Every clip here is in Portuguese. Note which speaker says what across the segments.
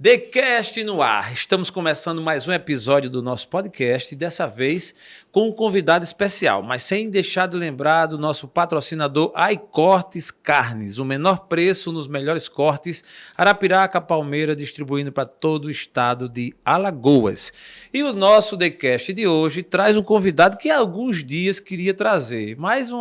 Speaker 1: TheCast no ar. Estamos começando mais um episódio do nosso podcast, e dessa vez com um convidado especial, mas sem deixar de lembrar do nosso patrocinador iCortes Carnes, o menor preço nos melhores cortes, Arapiraca, Palmeira, distribuindo para todo o estado de Alagoas. E o nosso TheCast de hoje traz um convidado que há alguns dias queria trazer, mas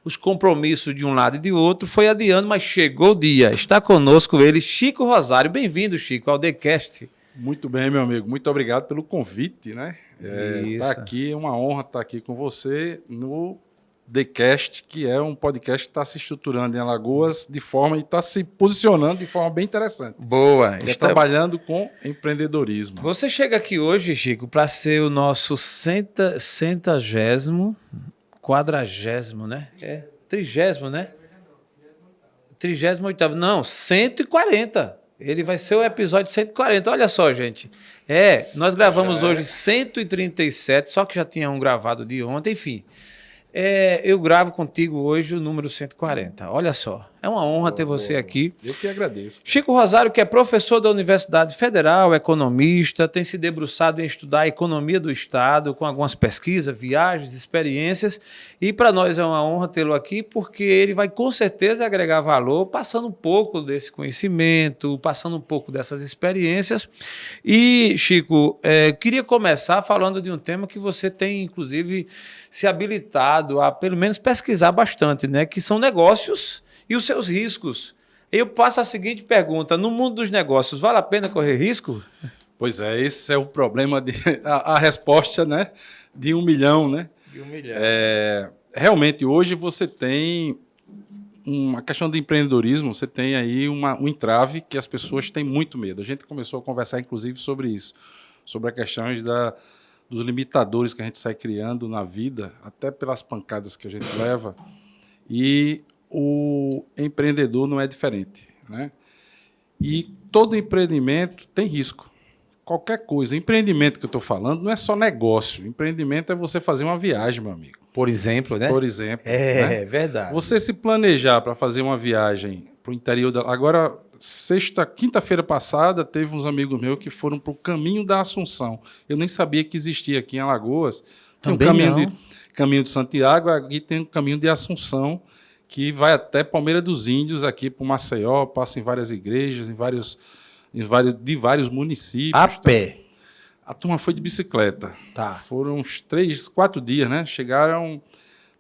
Speaker 1: os compromissos de um lado e de outro foi adiando, mas chegou o dia. Está conosco ele, Chico Rosário. Bem-vindo, Chico, ao TheCast.
Speaker 2: Muito bem, meu amigo. Muito obrigado pelo convite, né? Tá aqui, é uma honra estar aqui com você no TheCast, que é um podcast que está se estruturando em Alagoas de forma e está se posicionando de forma bem interessante.
Speaker 1: Boa.
Speaker 2: Trabalhando com empreendedorismo.
Speaker 1: Você chega aqui hoje, Chico, para ser o nosso 40º, né? 30º, né? 38º. Não, 140. Ele vai ser o episódio 140. Olha só, gente. Nós gravamos hoje 137, só que já tinha um gravado de ontem, enfim. Eu gravo contigo hoje o número 140. Olha só. É uma honra ter você aqui.
Speaker 2: Eu que agradeço.
Speaker 1: Chico Rosário, que é professor da Universidade Federal, economista, tem se debruçado em estudar a economia do Estado, com algumas pesquisas, viagens, experiências. E para nós é uma honra tê-lo aqui, porque ele vai com certeza agregar valor, passando um pouco desse conhecimento, passando um pouco dessas experiências. E, Chico, queria começar falando de um tema que você tem, inclusive, se habilitado a, pelo menos, pesquisar bastante, né? Que são negócios e os seus riscos. Eu faço a seguinte pergunta: no mundo dos negócios, vale a pena correr risco?
Speaker 2: Pois é, esse é o problema, a resposta, né, de 1 milhão, né?
Speaker 1: De 1 milhão.
Speaker 2: Realmente, hoje você tem uma questão de empreendedorismo, você tem aí um entrave que as pessoas têm muito medo. A gente começou a conversar, inclusive, sobre isso, sobre a questão dos limitadores que a gente sai criando na vida, até pelas pancadas que a gente leva, e o empreendedor não é diferente, né? E todo empreendimento tem risco. Qualquer coisa. Empreendimento que eu estou falando não é só negócio. Empreendimento é você fazer uma viagem, meu amigo.
Speaker 1: Por exemplo, né?
Speaker 2: Por exemplo.
Speaker 1: É verdade.
Speaker 2: Você se planejar para fazer uma viagem para o interior da... Agora, quinta-feira passada, teve uns amigos meus que foram para o Caminho da Assunção. Eu nem sabia que existia aqui em Alagoas. Tem um caminho de Santiago, aqui tem um caminho de Assunção, que vai até Palmeira dos Índios, aqui para o Maceió, passa em várias igrejas, de vários municípios.
Speaker 1: A pé.
Speaker 2: A turma foi de bicicleta.
Speaker 1: Tá.
Speaker 2: Foram uns 3, 4 dias, né?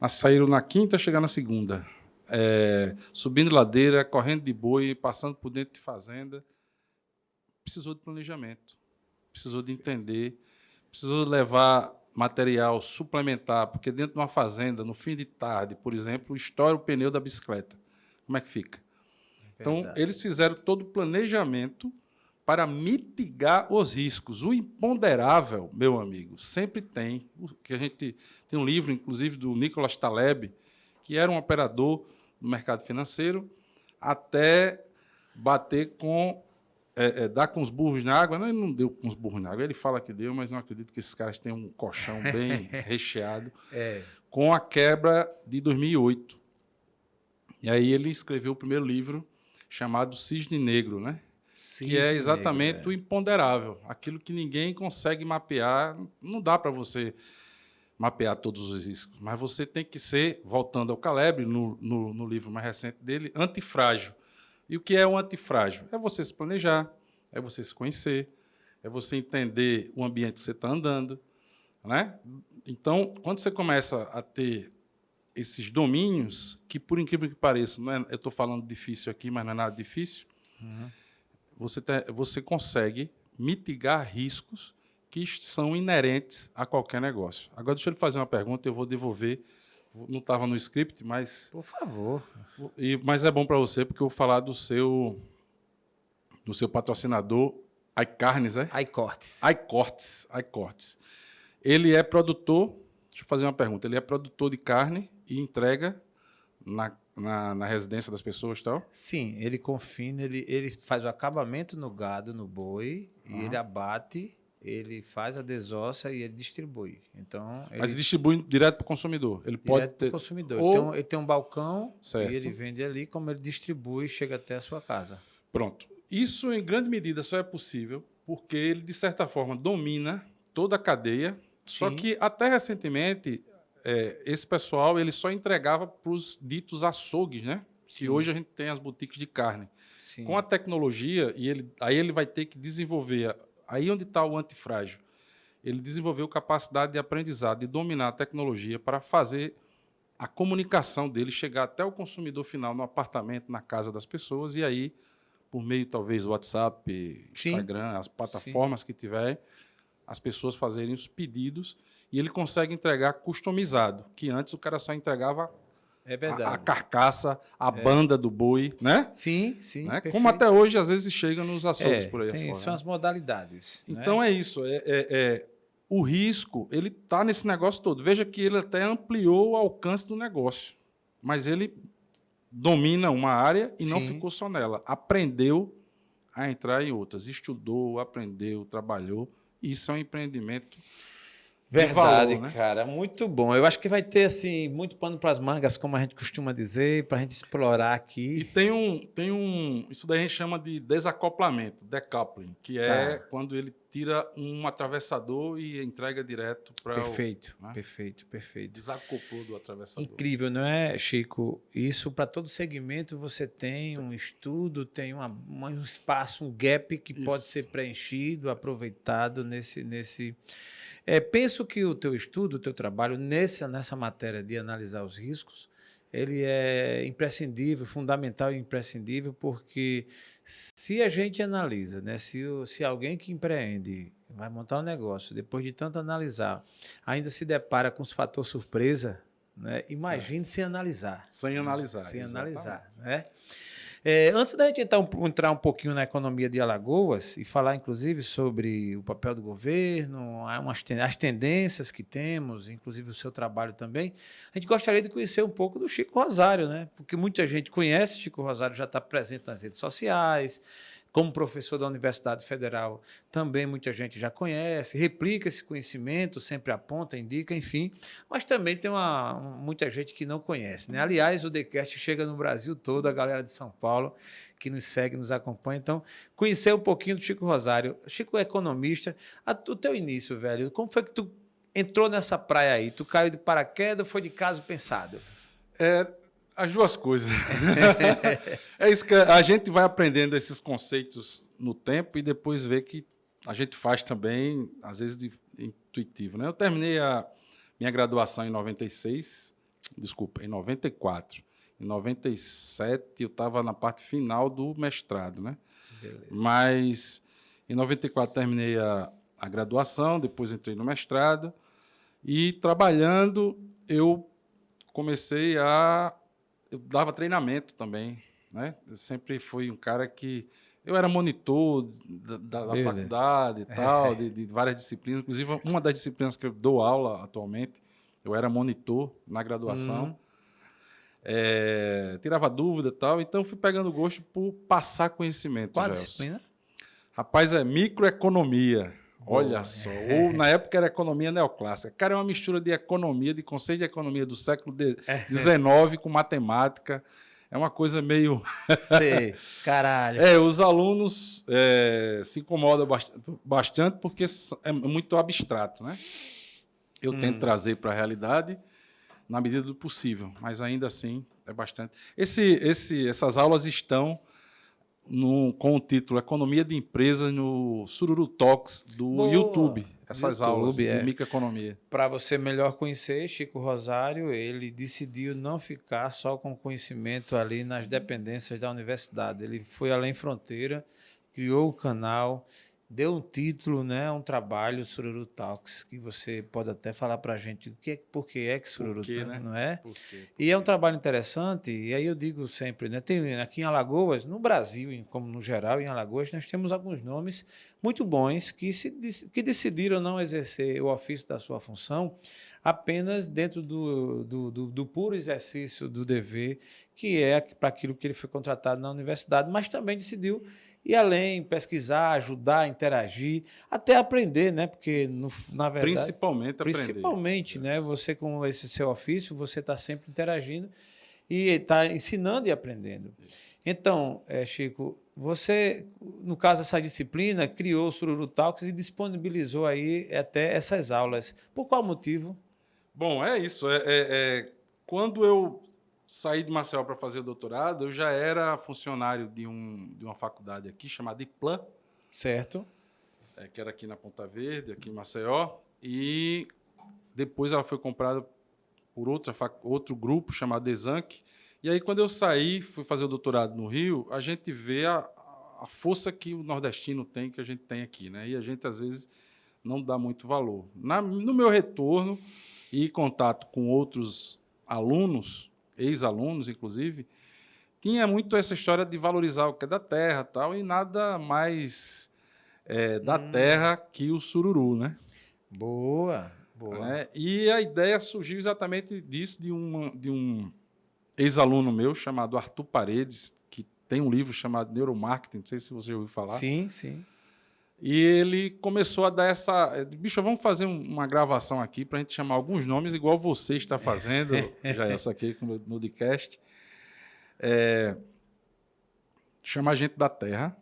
Speaker 2: Saíram na quinta, chegaram na segunda. Subindo ladeira, correndo de boi, passando por dentro de fazenda. Precisou de planejamento, precisou de entender, precisou levar material suplementar, porque dentro de uma fazenda, no fim de tarde, por exemplo, estoura o pneu da bicicleta. Como é que fica? Então, eles fizeram todo o planejamento para mitigar os riscos. O imponderável, meu amigo, sempre tem. Que a gente tem um livro, inclusive, do Nicolas Taleb, que era um operador no mercado financeiro, até bater dar com os burros na água. Não, ele não deu com os burros na água, ele fala que deu, mas não acredito que esses caras tenham um colchão bem recheado, com a quebra de 2008. E aí ele escreveu o primeiro livro, chamado Cisne Negro, né? Que é exatamente o imponderável, aquilo que ninguém consegue mapear. Não dá para você mapear todos os riscos, mas você tem que ser, voltando ao Caleb, no livro mais recente dele, antifrágil. E o que é o antifrágil? É você se planejar, é você se conhecer, é você entender o ambiente que você está andando, né? Então, quando você começa a ter esses domínios, que, por incrível que pareça, eu estou falando difícil aqui, mas não é nada difícil, você consegue mitigar riscos que são inerentes a qualquer negócio. Agora, deixa eu lhe fazer uma pergunta, eu vou devolver. Não estava no script, mas...
Speaker 1: Por favor.
Speaker 2: Mas é bom para você, porque eu vou falar do seu patrocinador, iCarnes, é? iCortes. Ele é produtor... Deixa eu fazer uma pergunta. Ele é produtor de carne e entrega na residência das pessoas e tal?
Speaker 1: Sim, ele confina, ele faz o acabamento no gado, no boi, e ele abate, ele faz a desossa e ele distribui. Então,
Speaker 2: mas distribui direto para o consumidor? Ele pode ter...
Speaker 1: consumidor. Ele tem um balcão,
Speaker 2: certo,
Speaker 1: e ele vende ali, como ele distribui, chega até a sua casa.
Speaker 2: Pronto. Isso, em grande medida, só é possível porque ele, de certa forma, domina toda a cadeia. Só
Speaker 1: Sim.
Speaker 2: que, até recentemente, esse pessoal ele só entregava para os ditos açougues, né?
Speaker 1: Sim.
Speaker 2: Que hoje a gente tem as boutiques de carne.
Speaker 1: Sim.
Speaker 2: Com a tecnologia, aí ele vai ter que desenvolver, aí onde está o antifrágil, ele desenvolveu capacidade de aprendizado, de dominar a tecnologia para fazer a comunicação dele chegar até o consumidor final, no apartamento, na casa das pessoas, e aí, por meio, talvez, do WhatsApp, Instagram, as plataformas que tiver, as pessoas fazerem os pedidos, e ele consegue entregar customizado, que antes o cara só entregava a carcaça, a banda do boi, né?
Speaker 1: Sim, sim.
Speaker 2: Né? Como até hoje, às vezes, chega nos açougues por aí fora.
Speaker 1: São as modalidades.
Speaker 2: Então,
Speaker 1: né?
Speaker 2: é isso. O risco, ele está nesse negócio todo. Veja que ele até ampliou o alcance do negócio, mas ele domina uma área e não ficou só nela. Aprendeu a entrar em outras. Estudou, aprendeu, trabalhou. Isso é um empreendimento
Speaker 1: Verdade,
Speaker 2: valor, né?
Speaker 1: cara, muito bom. Eu acho que vai ter assim muito pano para as mangas, como a gente costuma dizer, para a gente explorar aqui.
Speaker 2: E tem um, isso daí a gente chama de desacoplamento, decoupling, que é quando ele tira um atravessador e entrega direto para
Speaker 1: Perfeito,
Speaker 2: né?
Speaker 1: perfeito.
Speaker 2: Desacoplou do atravessador.
Speaker 1: Incrível, não é, Chico? Isso para todo segmento você tem um estudo, tem um espaço, um gap que pode ser preenchido, aproveitado nesse. Penso que o teu estudo, o teu trabalho nessa matéria de analisar os riscos, ele é imprescindível, fundamental e imprescindível, porque se a gente analisa, né, se alguém que empreende vai montar um negócio, depois de tanto analisar, ainda se depara com os fatores surpresa, né, imagine sem analisar.
Speaker 2: Sem analisar.
Speaker 1: Sem analisar, né? Antes da gente entrar um pouquinho na economia de Alagoas e falar, inclusive, sobre o papel do governo, as tendências que temos, inclusive o seu trabalho também, a gente gostaria de conhecer um pouco do Chico Rosário, né? Porque muita gente conhece, Chico Rosário já está presente nas redes sociais, como professor da Universidade Federal, também muita gente já conhece, replica esse conhecimento, sempre aponta, indica, enfim, mas também tem muita gente que não conhece, né? Aliás, o TheCast chega no Brasil todo, a galera de São Paulo que nos segue, nos acompanha, então, conhecer um pouquinho do Chico Rosário. Chico é economista. O teu início, velho, como foi que tu entrou nessa praia aí? Tu caiu de paraquedas ou foi de caso pensado?
Speaker 2: As duas coisas. É isso que a gente vai aprendendo esses conceitos no tempo e depois vê que a gente faz também, às vezes, intuitivo. Né? Eu terminei a minha graduação em 96, desculpa, em 94. Em 97 eu estava na parte final do mestrado. Né? Mas em 94 terminei a graduação, depois entrei no mestrado e trabalhando eu comecei eu dava treinamento também, né? Eu sempre fui um cara que... Eu era monitor da faculdade e tal, de várias disciplinas. Inclusive, uma das disciplinas que eu dou aula atualmente, eu era monitor na graduação. Tirava dúvida e tal. Então, fui pegando gosto por passar conhecimento.
Speaker 1: Qual a disciplina?
Speaker 2: Rapaz, é microeconomia. Olha só, ou na época era economia neoclássica. Cara, é uma mistura de economia, de conceito de economia do século XIX com matemática. É uma coisa meio...
Speaker 1: Sei, caralho.
Speaker 2: Os alunos se incomodam bastante porque é muito abstrato, né? Eu tento trazer para a realidade na medida do possível, mas ainda assim é bastante... Essas aulas estão... com o título Economia de Empresas no Sururu Talks do YouTube. Essas aulas de microeconomia.
Speaker 1: Para você melhor conhecer, Chico Rosário, ele decidiu não ficar só com conhecimento ali nas dependências da universidade. Ele foi além fronteira, criou o canal, deu um título, né, um trabalho, Sururu Talks, que você pode até falar para a gente por que é que Sururu Talks, né? Não é? Por quê? E é um trabalho interessante, e aí eu digo sempre, né, tem aqui em Alagoas, no Brasil, como no geral, em Alagoas, nós temos alguns nomes muito bons que decidiram não exercer o ofício da sua função apenas dentro do puro exercício do dever, que é para aquilo que ele foi contratado na universidade, mas também decidiu ir além, pesquisar, ajudar, interagir, até aprender, né? Porque, na verdade...
Speaker 2: Principalmente,
Speaker 1: né? Você, com esse seu ofício, você está sempre interagindo. e está ensinando e aprendendo. Então, Chico, você, no caso dessa disciplina, criou o Sururu Talks e disponibilizou aí até essas aulas. Por qual motivo?
Speaker 2: Bom, é isso. Quando eu saí de Maceió para fazer o doutorado, eu já era funcionário de uma faculdade aqui chamada IPLAN,
Speaker 1: Certo.
Speaker 2: que era aqui na Ponta Verde, aqui em Maceió, e depois ela foi comprada por outro grupo chamado Exanc. E aí, quando eu saí, fui fazer o doutorado no Rio, a gente vê a força que o nordestino tem, que a gente tem aqui, né? E a gente, às vezes, não dá muito valor. No meu retorno e contato com outros alunos, ex-alunos, inclusive, tinha muito essa história de valorizar o que é da terra tal, e nada mais da terra que o sururu, né?
Speaker 1: Boa, boa.
Speaker 2: E a ideia surgiu exatamente disso, de um ex-aluno meu chamado Arthur Paredes, que tem um livro chamado Neuromarketing, não sei se você ouviu falar.
Speaker 1: Sim, sim.
Speaker 2: E ele começou a dar essa... Bicho, vamos fazer uma gravação aqui para a gente chamar alguns nomes, igual você está fazendo, Jailson, aqui no Nudcast. Chamar gente da Terra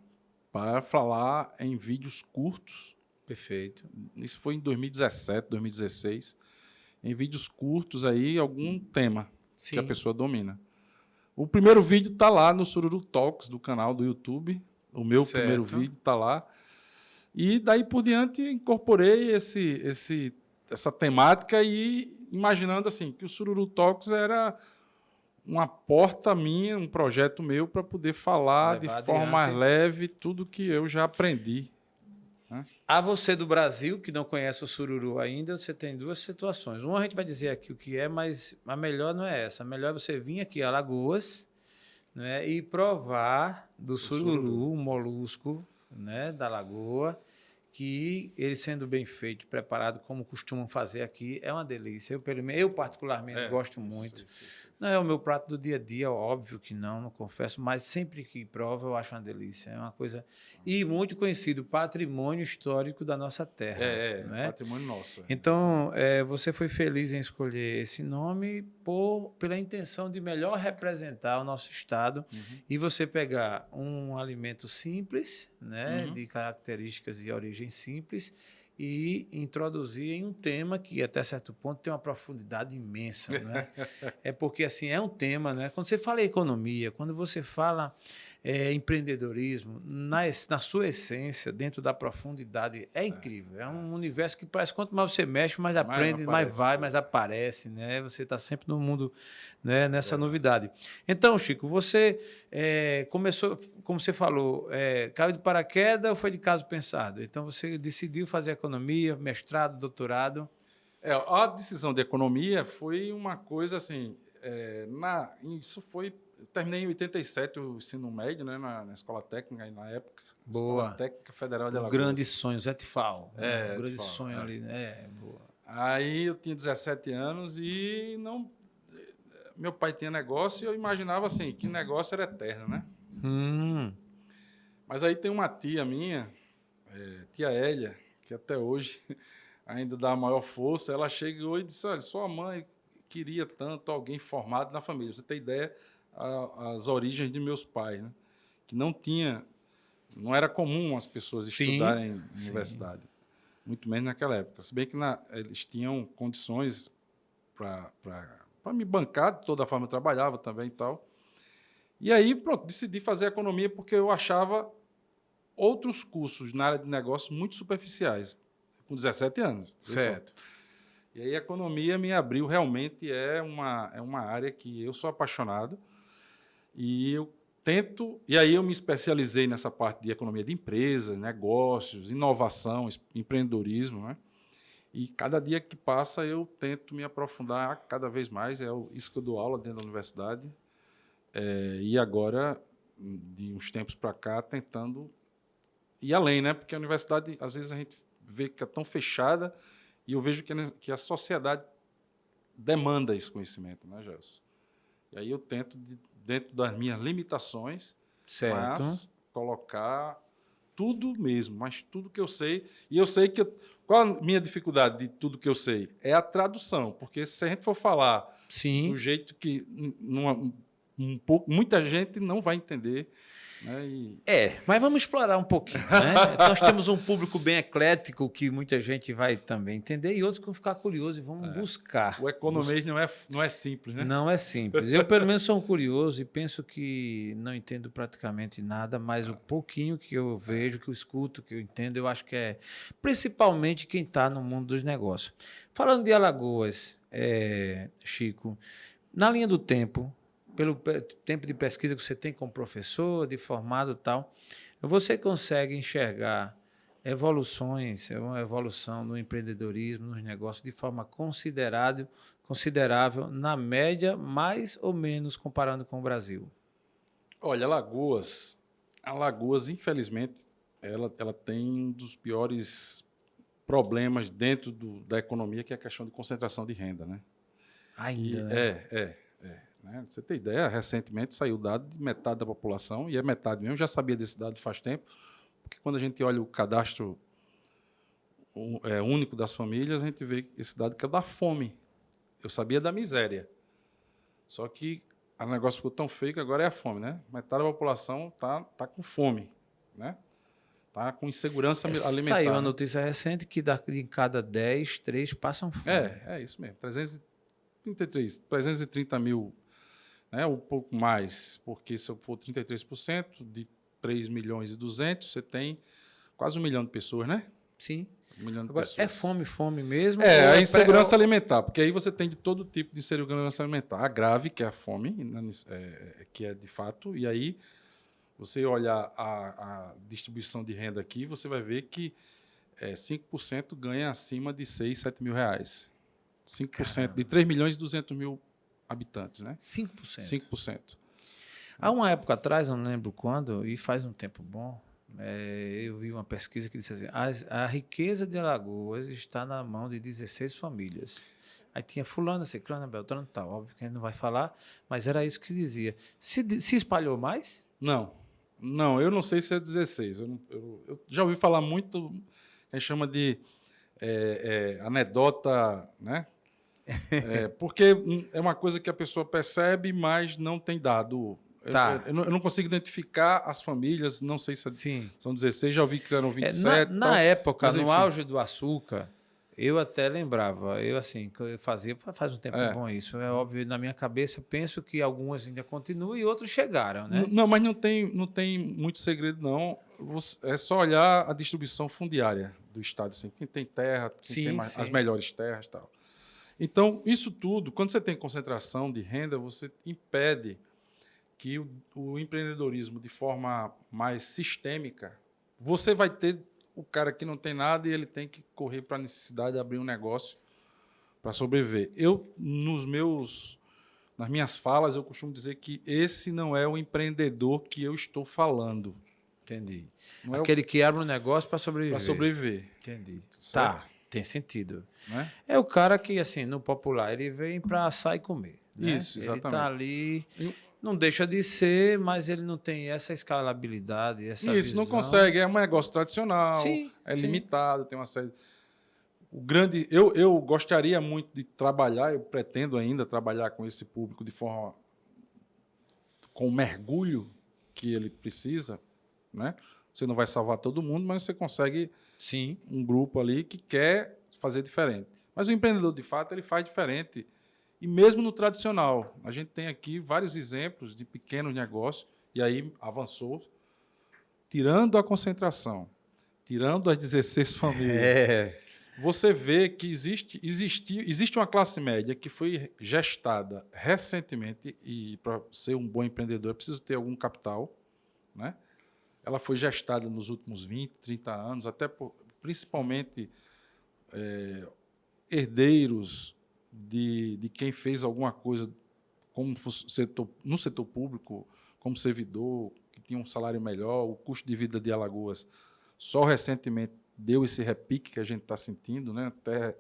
Speaker 2: para falar em vídeos curtos.
Speaker 1: Perfeito.
Speaker 2: Isso foi em 2017, 2016. Em vídeos curtos aí, algum tema que a pessoa domina. O primeiro vídeo está lá no Sururu Talks, do canal do YouTube. O meu primeiro vídeo está lá. E daí por diante incorporei essa temática e imaginando assim que o Sururu Talks era uma porta minha, um projeto meu para poder falar de forma mais leve tudo que eu já aprendi.
Speaker 1: A você do Brasil, que não conhece o sururu ainda, você tem duas situações. Uma a gente vai dizer aqui o que é, mas a melhor não é essa. A melhor é você vir aqui a Alagoas, né, e provar do sururu, um molusco, né, da lagoa, que ele sendo bem feito, preparado como costumam fazer aqui, é uma delícia. Eu particularmente gosto muito. Isso. Não é o meu prato do dia a dia, óbvio que não confesso, mas sempre que provo eu acho uma delícia. É uma coisa... E muito conhecido, patrimônio histórico da nossa terra. Né?
Speaker 2: Patrimônio nosso.
Speaker 1: Então, você foi feliz em escolher esse nome pela intenção de melhor representar o nosso estado e você pegar um alimento simples, né, de características e origem simples e introduzir em um tema que até certo ponto tem uma profundidade imensa, né? É porque assim é um tema, né? Quando você fala economia, quando você fala empreendedorismo, na sua essência, dentro da profundidade, é incrível. É um universo que parece quanto mais você mexe, mais aprende, mais vai, mais aparece, né? Você está sempre no mundo, né, nessa novidade. Então, Chico, você começou, como você falou, caiu de paraquedas ou foi de caso pensado? Então você decidiu fazer economia, mestrado, doutorado?
Speaker 2: A decisão de economia foi uma coisa assim, isso foi... Eu terminei em 87 o ensino médio, né, na escola técnica, na época.
Speaker 1: Boa.
Speaker 2: Escola Técnica Federal de Alagoas.
Speaker 1: Grande sonho, Zé Tifal.
Speaker 2: Um
Speaker 1: grande sonho ali, né? Boa.
Speaker 2: Aí eu tinha 17 anos e não... Meu pai tinha negócio e eu imaginava assim, que negócio era eterno, né? Mas aí tem uma tia minha, tia Hélia, que até hoje ainda dá a maior força, ela chegou e disse, olha, sua mãe queria tanto alguém formado na família. Você tem ideia as origens de meus pais, né? Que não era comum as pessoas estudarem em universidade, muito menos naquela época. Se bem que eles tinham condições para me bancar de toda a forma, eu trabalhava também e tal. E aí, pronto, decidi fazer economia porque eu achava outros cursos na área de negócios muito superficiais, com 17 anos.
Speaker 1: Certo.
Speaker 2: E aí a economia me abriu, realmente é uma área que eu sou apaixonado e eu tento... E aí eu me especializei nessa parte de economia de empresas, negócios, inovação, empreendedorismo, né? E cada dia que passa eu tento me aprofundar cada vez mais, isso que eu dou aula dentro da universidade, e agora, de uns tempos para cá, tentando ir além, né? Porque a universidade, às vezes, a gente vê que é tão fechada e eu vejo que a sociedade demanda esse conhecimento, né, Gelson? E aí eu tento, dentro das minhas limitações, mas colocar tudo mesmo, mas tudo que eu sei. E eu sei que... qual a minha dificuldade de tudo que eu sei? É a tradução, porque se a gente for falar
Speaker 1: Sim.
Speaker 2: do jeito que muita gente não vai entender, né?
Speaker 1: Mas vamos explorar um pouquinho, né? Nós temos um público bem eclético que muita gente vai também entender e outros que vão ficar curiosos e vão buscar.
Speaker 2: O economês não é simples, né?
Speaker 1: Não é simples. Eu, pelo menos, sou um curioso e penso que não entendo praticamente nada, mas o pouquinho que eu vejo, que eu escuto, que eu entendo, eu acho que é principalmente quem está no mundo dos negócios. Falando de Alagoas, Chico, na linha do tempo, pelo tempo de pesquisa que você tem como professor, de formado e tal, você consegue enxergar uma evolução no empreendedorismo, nos negócios, de forma considerável, na média, mais ou menos comparando com o Brasil?
Speaker 2: Olha, Alagoas, infelizmente, ela tem um dos piores problemas dentro da economia, que é a questão de concentração de renda, né?
Speaker 1: Ainda,
Speaker 2: né? Né? Você tem ideia, recentemente saiu o dado de metade da população, e é metade mesmo, já sabia desse dado faz tempo, porque quando a gente olha o cadastro único das famílias, a gente vê esse dado que é da fome. Eu sabia da miséria. Só que o negócio ficou tão feio que agora é a fome, né? Metade da população tá com fome, né? Tá com insegurança alimentar.
Speaker 1: Saiu a notícia recente que de cada 10, 3 passam fome.
Speaker 2: É isso mesmo. 330 mil, né, um pouco mais, porque se eu for 33% de 3 milhões e 200, você tem quase 1 milhão de pessoas, né?
Speaker 1: Sim.
Speaker 2: 1 milhão de
Speaker 1: Agora,
Speaker 2: pessoas.
Speaker 1: fome mesmo?
Speaker 2: A insegurança alimentar, porque aí você tem de todo tipo de insegurança alimentar. A grave, que é a fome, que é de fato, e aí você olhar a distribuição de renda aqui, você vai ver que 5% ganha acima de 6, 7 mil reais. 5%, caramba, de 3 milhões e 200 mil habitantes, né?
Speaker 1: 5%.
Speaker 2: 5%.
Speaker 1: Há uma época atrás, não lembro quando, e faz um tempo bom, eu vi uma pesquisa que disse assim, a riqueza de Alagoas está na mão de 16 famílias. Aí tinha fulana, ciclana, beltrano, tal. Óbvio que a gente não vai falar, mas era isso que se dizia. Se espalhou mais?
Speaker 2: Não, eu não sei se é 16. Eu já ouvi falar muito, a gente chama de anedota, né? Porque é uma coisa que a pessoa percebe, mas não tem dado.
Speaker 1: Tá.
Speaker 2: Eu não consigo identificar as famílias, não sei se são 16, já ouvi que eram 27.
Speaker 1: Na época, no auge do açúcar, eu até lembrava, eu fazia, faz um tempo bom isso, é óbvio, na minha cabeça, penso que algumas ainda continuam e outros chegaram, né?
Speaker 2: Não, mas não tem muito segredo, não. É só olhar a distribuição fundiária do Estado, assim, quem tem terra, quem tem as melhores terras e tal. Então, isso tudo, quando você tem concentração de renda, você impede que o empreendedorismo, de forma mais sistêmica, você vai ter o cara que não tem nada e ele tem que correr para a necessidade de abrir um negócio para sobreviver. Nas minhas falas, eu costumo dizer que esse não é o empreendedor que eu estou falando.
Speaker 1: Entendi. Aquele que abre um negócio para sobreviver.
Speaker 2: Para sobreviver.
Speaker 1: Entendi.
Speaker 2: Certo?
Speaker 1: Tá, tem sentido.
Speaker 2: Né?
Speaker 1: É o cara que, assim, no popular, ele vem para assar e comer. Né?
Speaker 2: Isso, exatamente.
Speaker 1: Ele está ali, não deixa de ser, mas ele não tem essa escalabilidade, essa visão.
Speaker 2: Não consegue. É um negócio tradicional, limitado, tem uma série... Eu gostaria muito de trabalhar, eu pretendo ainda trabalhar com esse público de forma... com o mergulho que ele precisa, né? Você não vai salvar todo mundo, mas você consegue um grupo ali que quer fazer diferente. Mas o empreendedor, de fato, ele faz diferente. E mesmo no tradicional, a gente tem aqui vários exemplos de pequenos negócios, e aí avançou, tirando a concentração, tirando as 16 famílias. Você vê que existe uma classe média que foi gestada recentemente, e para ser um bom empreendedor é preciso ter algum capital, né? Ela foi gestada nos últimos 20, 30 anos, até principalmente herdeiros de quem fez alguma coisa no setor público, como servidor, que tinha um salário melhor, o custo de vida de Alagoas só recentemente deu esse repique que a gente está sentindo, né? Até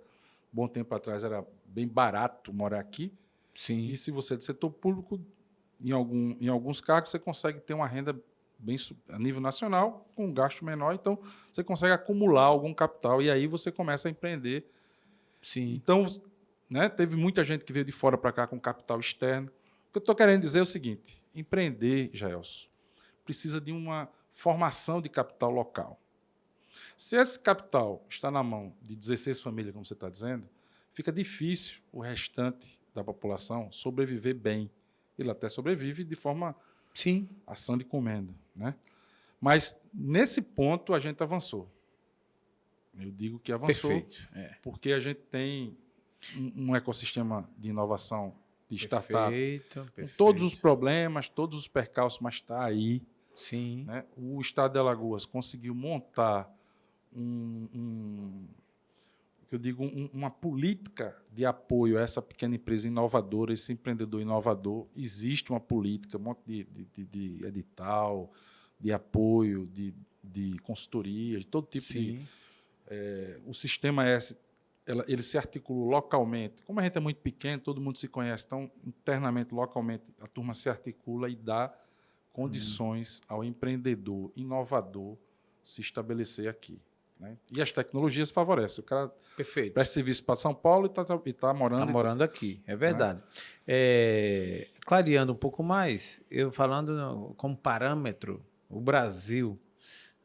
Speaker 2: bom tempo atrás era bem barato morar aqui.
Speaker 1: Sim.
Speaker 2: E se você é do setor público, em alguns cargos você consegue ter uma renda a nível nacional, com um gasto menor, então você consegue acumular algum capital e aí você começa a empreender.
Speaker 1: Sim.
Speaker 2: Então, né, teve muita gente que veio de fora para cá com capital externo. O que eu estou querendo dizer é o seguinte: empreender, Jaelson, precisa de uma formação de capital local. Se esse capital está na mão de 16 famílias, como você está dizendo, fica difícil o restante da população sobreviver bem. Ele até sobrevive de forma
Speaker 1: Sim.
Speaker 2: ação de comenda, né? Mas, nesse ponto, a gente avançou. Eu digo que avançou.
Speaker 1: Perfeito.
Speaker 2: Porque a gente tem um ecossistema de inovação, de startup,
Speaker 1: Perfeito.
Speaker 2: com todos os problemas, todos os percalços, mas está aí.
Speaker 1: Sim.
Speaker 2: Né? O Estado de Alagoas conseguiu montar uma política de apoio a essa pequena empresa inovadora, esse empreendedor inovador. Existe uma política, um monte de edital, de apoio, de consultoria, de todo tipo de... o sistema S, ele se articula localmente. Como a gente é muito pequeno, todo mundo se conhece, então, internamente, localmente, a turma se articula e dá condições ao empreendedor inovador se estabelecer aqui. Né? E as tecnologias favorecem. O cara presta serviço para São Paulo e está morando...
Speaker 1: Está morando aqui, é verdade. Né? Clareando um pouco mais, eu falando como parâmetro, o Brasil,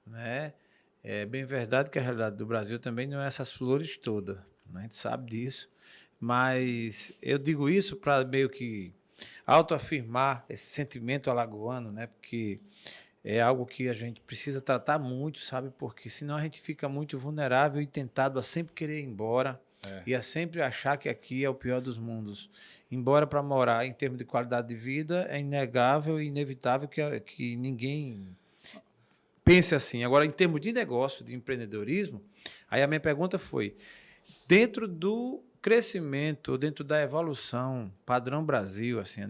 Speaker 1: né? É bem verdade que a realidade do Brasil também não é essas flores todas, né? A gente sabe disso, mas eu digo isso para meio que autoafirmar esse sentimento alagoano, né? Porque é algo que a gente precisa tratar muito, sabe? Porque senão a gente fica muito vulnerável e tentado a sempre querer ir embora e a sempre achar que aqui é o pior dos mundos. Embora para morar, em termos de qualidade de vida, é inegável e inevitável que ninguém pense assim. Agora, em termos de negócio, de empreendedorismo, aí a minha pergunta foi, dentro do crescimento, dentro da evolução, padrão Brasil, assim,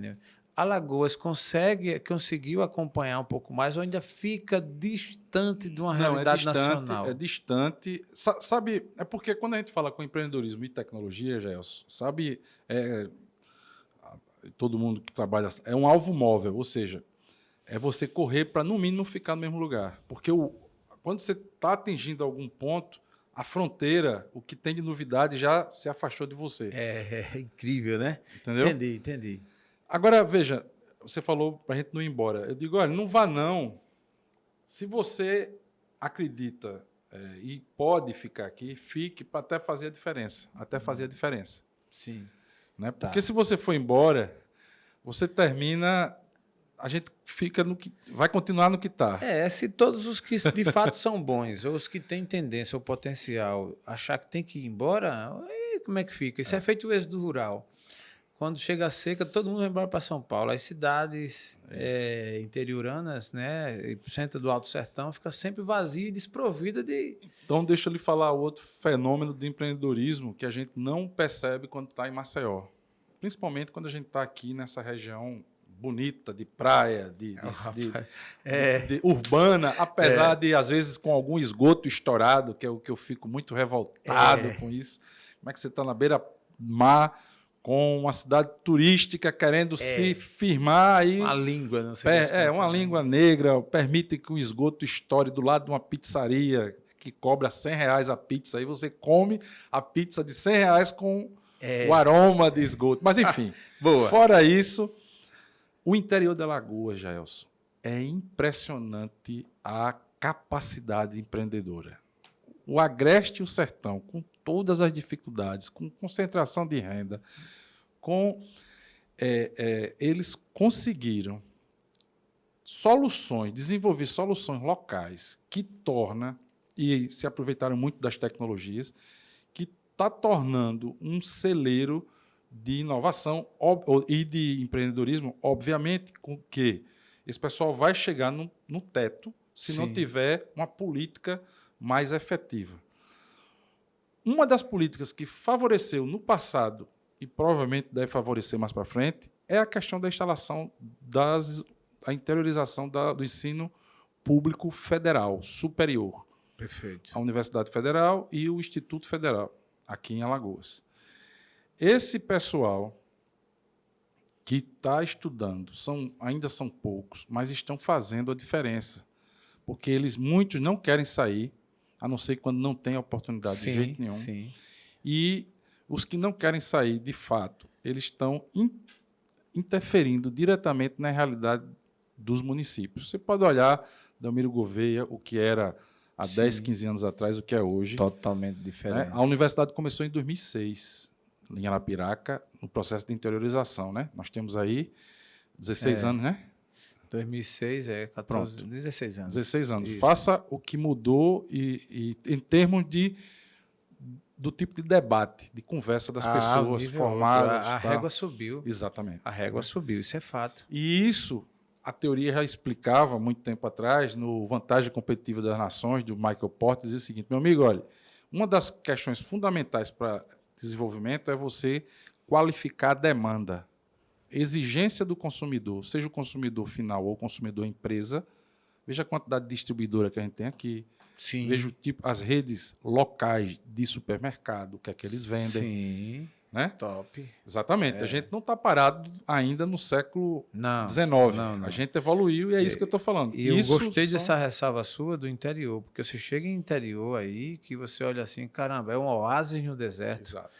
Speaker 1: Alagoas conseguiu acompanhar um pouco mais ou ainda fica distante de uma realidade nacional?
Speaker 2: É distante. Sabe, é porque quando a gente fala com empreendedorismo e tecnologia, Gelson, sabe, todo mundo que trabalha, é um alvo móvel, ou seja, é você correr para, no mínimo, ficar no mesmo lugar. Porque quando você está atingindo algum ponto, a fronteira, o que tem de novidade já se afastou de você.
Speaker 1: É incrível, né?
Speaker 2: Entendeu?
Speaker 1: Entendi.
Speaker 2: Agora, veja, você falou para a gente não ir embora. Eu digo, olha, não vá não. Se você acredita e pode ficar aqui, fique para até fazer a diferença. Até fazer a diferença.
Speaker 1: Sim.
Speaker 2: Né? Porque se você for embora, você termina... A gente fica no que... Vai continuar no que está.
Speaker 1: Se todos os que de fato são bons, ou os que têm tendência ou potencial, achar que tem que ir embora, como é que fica? Isso é feito o êxodo rural. Quando chega a seca, todo mundo vai embora para São Paulo. As cidades interioranas, né, centro do Alto Sertão, fica sempre vazia e desprovida de...
Speaker 2: Então, deixa eu lhe falar outro fenômeno de empreendedorismo que a gente não percebe quando está em Maceió. Principalmente quando a gente está aqui nessa região bonita, de praia, de urbana, apesar de, às vezes, com algum esgoto estourado, que é o que eu fico muito revoltado com isso. Como é que você está na beira-mar, com uma cidade turística querendo se firmar aí.
Speaker 1: Uma língua, não sei.
Speaker 2: Uma língua negra, permite que o esgoto estoure do lado de uma pizzaria que cobra R$100 a pizza. Aí você come a pizza de R$100 com o aroma de esgoto. Mas, enfim, fora isso, o interior de Alagoas, Jaelson, é impressionante a capacidade empreendedora. O Agreste e o Sertão, com todas as dificuldades, com concentração de renda, eles conseguiram desenvolver soluções locais que torna, e se aproveitaram muito das tecnologias, que está tornando um celeiro de inovação e de empreendedorismo, obviamente, com que esse pessoal vai chegar no teto se não tiver uma política mais efetiva. Uma das políticas que favoreceu no passado e provavelmente deve favorecer mais para frente é a questão da instalação a interiorização do ensino público federal superior.
Speaker 1: Perfeito.
Speaker 2: A Universidade Federal e o Instituto Federal, aqui em Alagoas. Esse pessoal que está estudando, ainda são poucos, mas estão fazendo a diferença. Porque muitos não querem sair, a não ser quando não tem oportunidade de jeito nenhum.
Speaker 1: Sim.
Speaker 2: E os que não querem sair, de fato, eles estão interferindo diretamente na realidade dos municípios. Você pode olhar, Delmiro Gouveia, o que era há 10, 15 anos atrás, o que é hoje.
Speaker 1: Totalmente diferente.
Speaker 2: Né? A universidade começou em 2006, em Arapiraca, no processo de interiorização. Né? Nós temos aí 16 anos, né?
Speaker 1: 2006 14,
Speaker 2: Pronto.
Speaker 1: 16 anos.
Speaker 2: 16 anos.
Speaker 1: Isso.
Speaker 2: Faça o que mudou e em termos do tipo de debate, de conversa das pessoas formadas.
Speaker 1: A régua subiu.
Speaker 2: Exatamente.
Speaker 1: A régua subiu, isso é fato.
Speaker 2: E isso a teoria já explicava muito tempo atrás, no Vantagem Competitiva das Nações, do Michael Porter, dizia o seguinte: meu amigo, olha, uma das questões fundamentais para desenvolvimento é você qualificar a demanda. Exigência do consumidor, seja o consumidor final ou o consumidor empresa. Veja a quantidade de distribuidora que a gente tem aqui.
Speaker 1: Sim.
Speaker 2: Veja as redes locais de supermercado, o que é que eles vendem.
Speaker 1: Sim.
Speaker 2: Né?
Speaker 1: Top.
Speaker 2: Exatamente. A gente não está parado ainda no século XIX.
Speaker 1: Não.
Speaker 2: A gente evoluiu e é isso que eu estou falando.
Speaker 1: E eu gostei dessa ressalva sua do interior, porque você chega em interior aí, que você olha assim, caramba, é um oásis no deserto.
Speaker 2: Exato.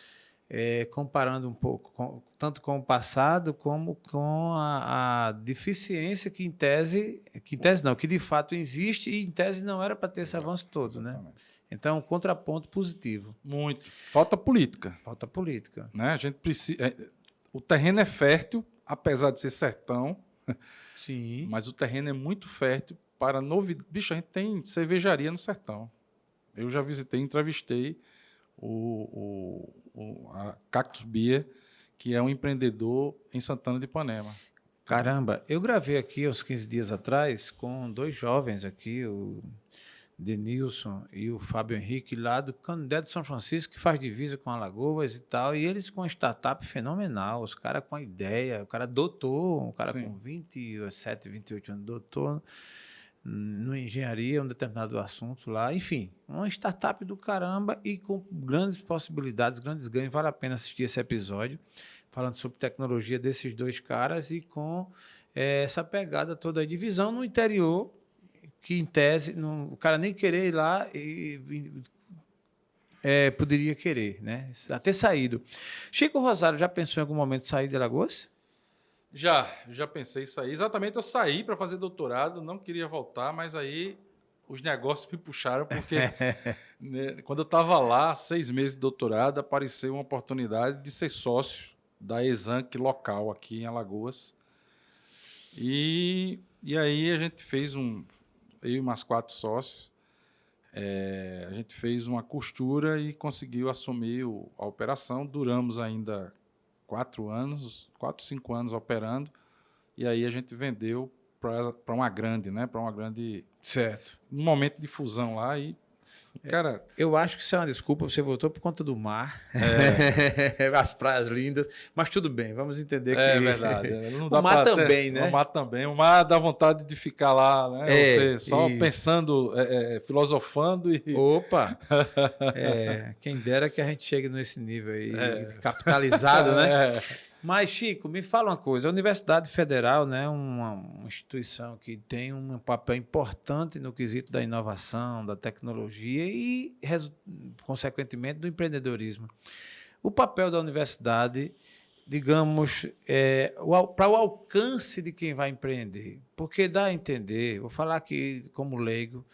Speaker 1: Comparando um pouco, tanto com o passado, como com a deficiência que que de fato existe e em tese não era para ter esse avanço todo,
Speaker 2: exatamente.
Speaker 1: Né? Então, um contraponto positivo.
Speaker 2: Muito. Falta política.
Speaker 1: Falta política.
Speaker 2: Né? A gente precisa. O terreno é fértil, apesar de ser sertão.
Speaker 1: Sim.
Speaker 2: Mas o terreno é muito fértil para novidade. Bicho, a gente tem cervejaria no sertão. Eu já visitei, entrevistei a Cactus Beer, que é um empreendedor em Santana de Ipanema.
Speaker 1: Caramba, eu gravei aqui uns 15 dias atrás com 2 jovens aqui, o Denilson e o Fábio Henrique, lá do Canindé de São Francisco, que faz divisa com Alagoas e tal, e eles com uma startup fenomenal, os caras com a ideia, o cara doutor, um cara com 27, 28 anos, doutor no engenharia, um determinado assunto lá, enfim, uma startup do caramba e com grandes possibilidades, grandes ganhos, vale a pena assistir esse episódio, falando sobre tecnologia desses 2 caras e com essa pegada toda de visão no interior, que em tese, o cara nem querer ir lá poderia querer, né? Até saído. Chico Rosário já pensou em algum momento sair de Alagoas?
Speaker 2: Já pensei em sair. Exatamente, eu saí para fazer doutorado, não queria voltar, mas aí os negócios me puxaram, porque né, quando eu estava lá, 6 meses de doutorado, apareceu uma oportunidade de ser sócio da Exanc local aqui em Alagoas. E aí a gente fez eu e mais 4 sócios, a gente fez uma costura e conseguiu assumir a operação. Duramos ainda 4 anos, 4, 5 anos operando, e aí a gente vendeu para uma grande, né? Para uma grande.
Speaker 1: Certo.
Speaker 2: Um momento de fusão lá e. Cara,
Speaker 1: eu acho que isso é uma desculpa, você voltou por conta do mar, as praias lindas, mas tudo bem, vamos entender que...
Speaker 2: É verdade. Não dá
Speaker 1: o mar também, né?
Speaker 2: O mar também. O mar dá vontade de ficar lá, né? Você só isso. Pensando, filosofando e...
Speaker 1: Opa! Quem dera que a gente chegue nesse nível aí, capitalizado, né? Mas, Chico, me fala uma coisa, a Universidade Federal, né, uma instituição que tem um papel importante no quesito da inovação, da tecnologia e, consequentemente, do empreendedorismo. O papel da universidade, digamos, para o alcance de quem vai empreender, porque dá a entender, vou falar aqui como leigo,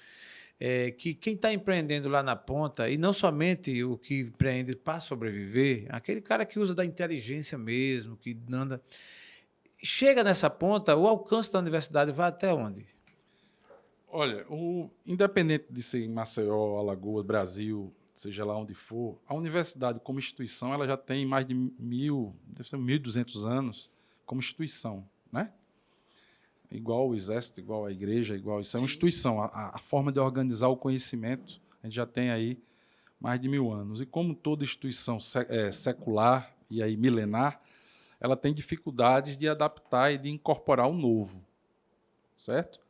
Speaker 1: que quem está empreendendo lá na ponta, e não somente o que empreende para sobreviver, aquele cara que usa da inteligência mesmo, que anda... Chega nessa ponta, o alcance da universidade vai até onde?
Speaker 2: Olha, independente de ser em Maceió, Alagoas, Brasil, seja lá onde for, a universidade como instituição ela já tem mais de 1.200 anos como instituição, né? Igual o Exército, igual a igreja, igual isso é uma instituição. A forma de organizar o conhecimento, a gente já tem aí mais de 1000 anos. E como toda instituição secular e aí milenar, ela tem dificuldades de adaptar e de incorporar o novo, certo?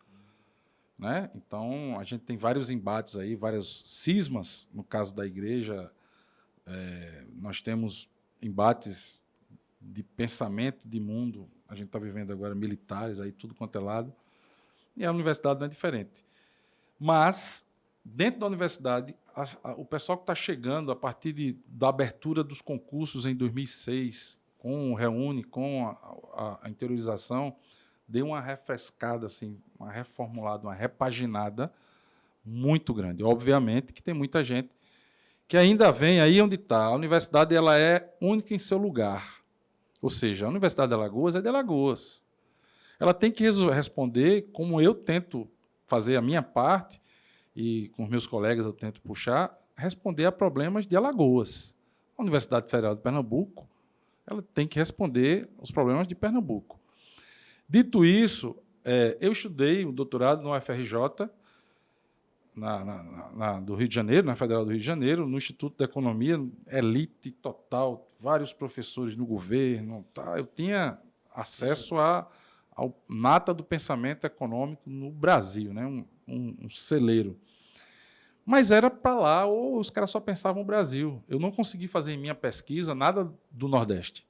Speaker 2: Né? Então, a gente tem vários embates aí, várias cismas, no caso da igreja, nós temos embates de pensamento de mundo a gente está vivendo agora militares, aí tudo quanto é lado, e a universidade não é diferente. Mas, dentro da universidade, o pessoal que está chegando a partir da abertura dos concursos em 2006, com o Reúne, com a interiorização, deu uma refrescada, assim, uma reformulada, uma repaginada muito grande. Obviamente que tem muita gente que ainda vem aí onde está. A universidade ela é única em seu lugar. Ou seja, a Universidade de Alagoas é de Alagoas. Ela tem que responder, como eu tento fazer a minha parte, e com os meus colegas eu tento puxar, responder a problemas de Alagoas. A Universidade Federal de Pernambuco, ela tem que responder aos problemas de Pernambuco. Dito isso, eu estudei o doutorado no UFRJ, do Rio de Janeiro, na Federal do Rio de Janeiro, no Instituto de Economia, elite total, vários professores no governo. Tá? Eu tinha acesso ao nata do pensamento econômico no Brasil, né? Um celeiro. Mas era para lá, ou os caras só pensavam no Brasil. Eu não consegui fazer em minha pesquisa nada do Nordeste.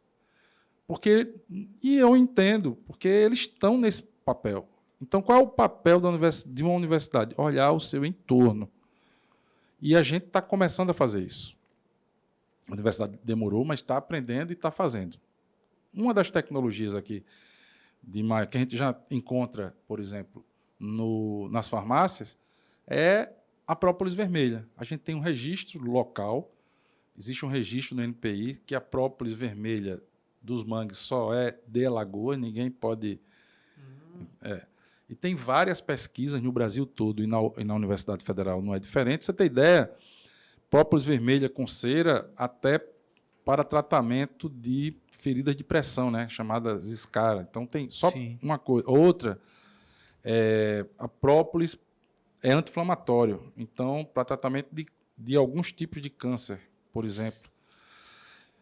Speaker 2: E eu entendo, porque eles estão nesse papel. Então, qual é o papel de uma universidade? Olhar o seu entorno. E a gente está começando a fazer isso. A universidade demorou, mas está aprendendo e está fazendo. Uma das tecnologias aqui que a gente já encontra, por exemplo, nas farmácias, é a própolis vermelha. A gente tem um registro local, existe um registro no NPI que a própolis vermelha dos mangues só é de Alagoas, ninguém pode... E tem várias pesquisas no Brasil todo e na Universidade Federal não é diferente. Você tem ideia, própolis vermelha com cera até para tratamento de feridas de pressão, né, chamadas escara. Então tem só Sim. uma coisa. Outra, a própolis é anti-inflamatório. Então, para tratamento de alguns tipos de câncer, por exemplo.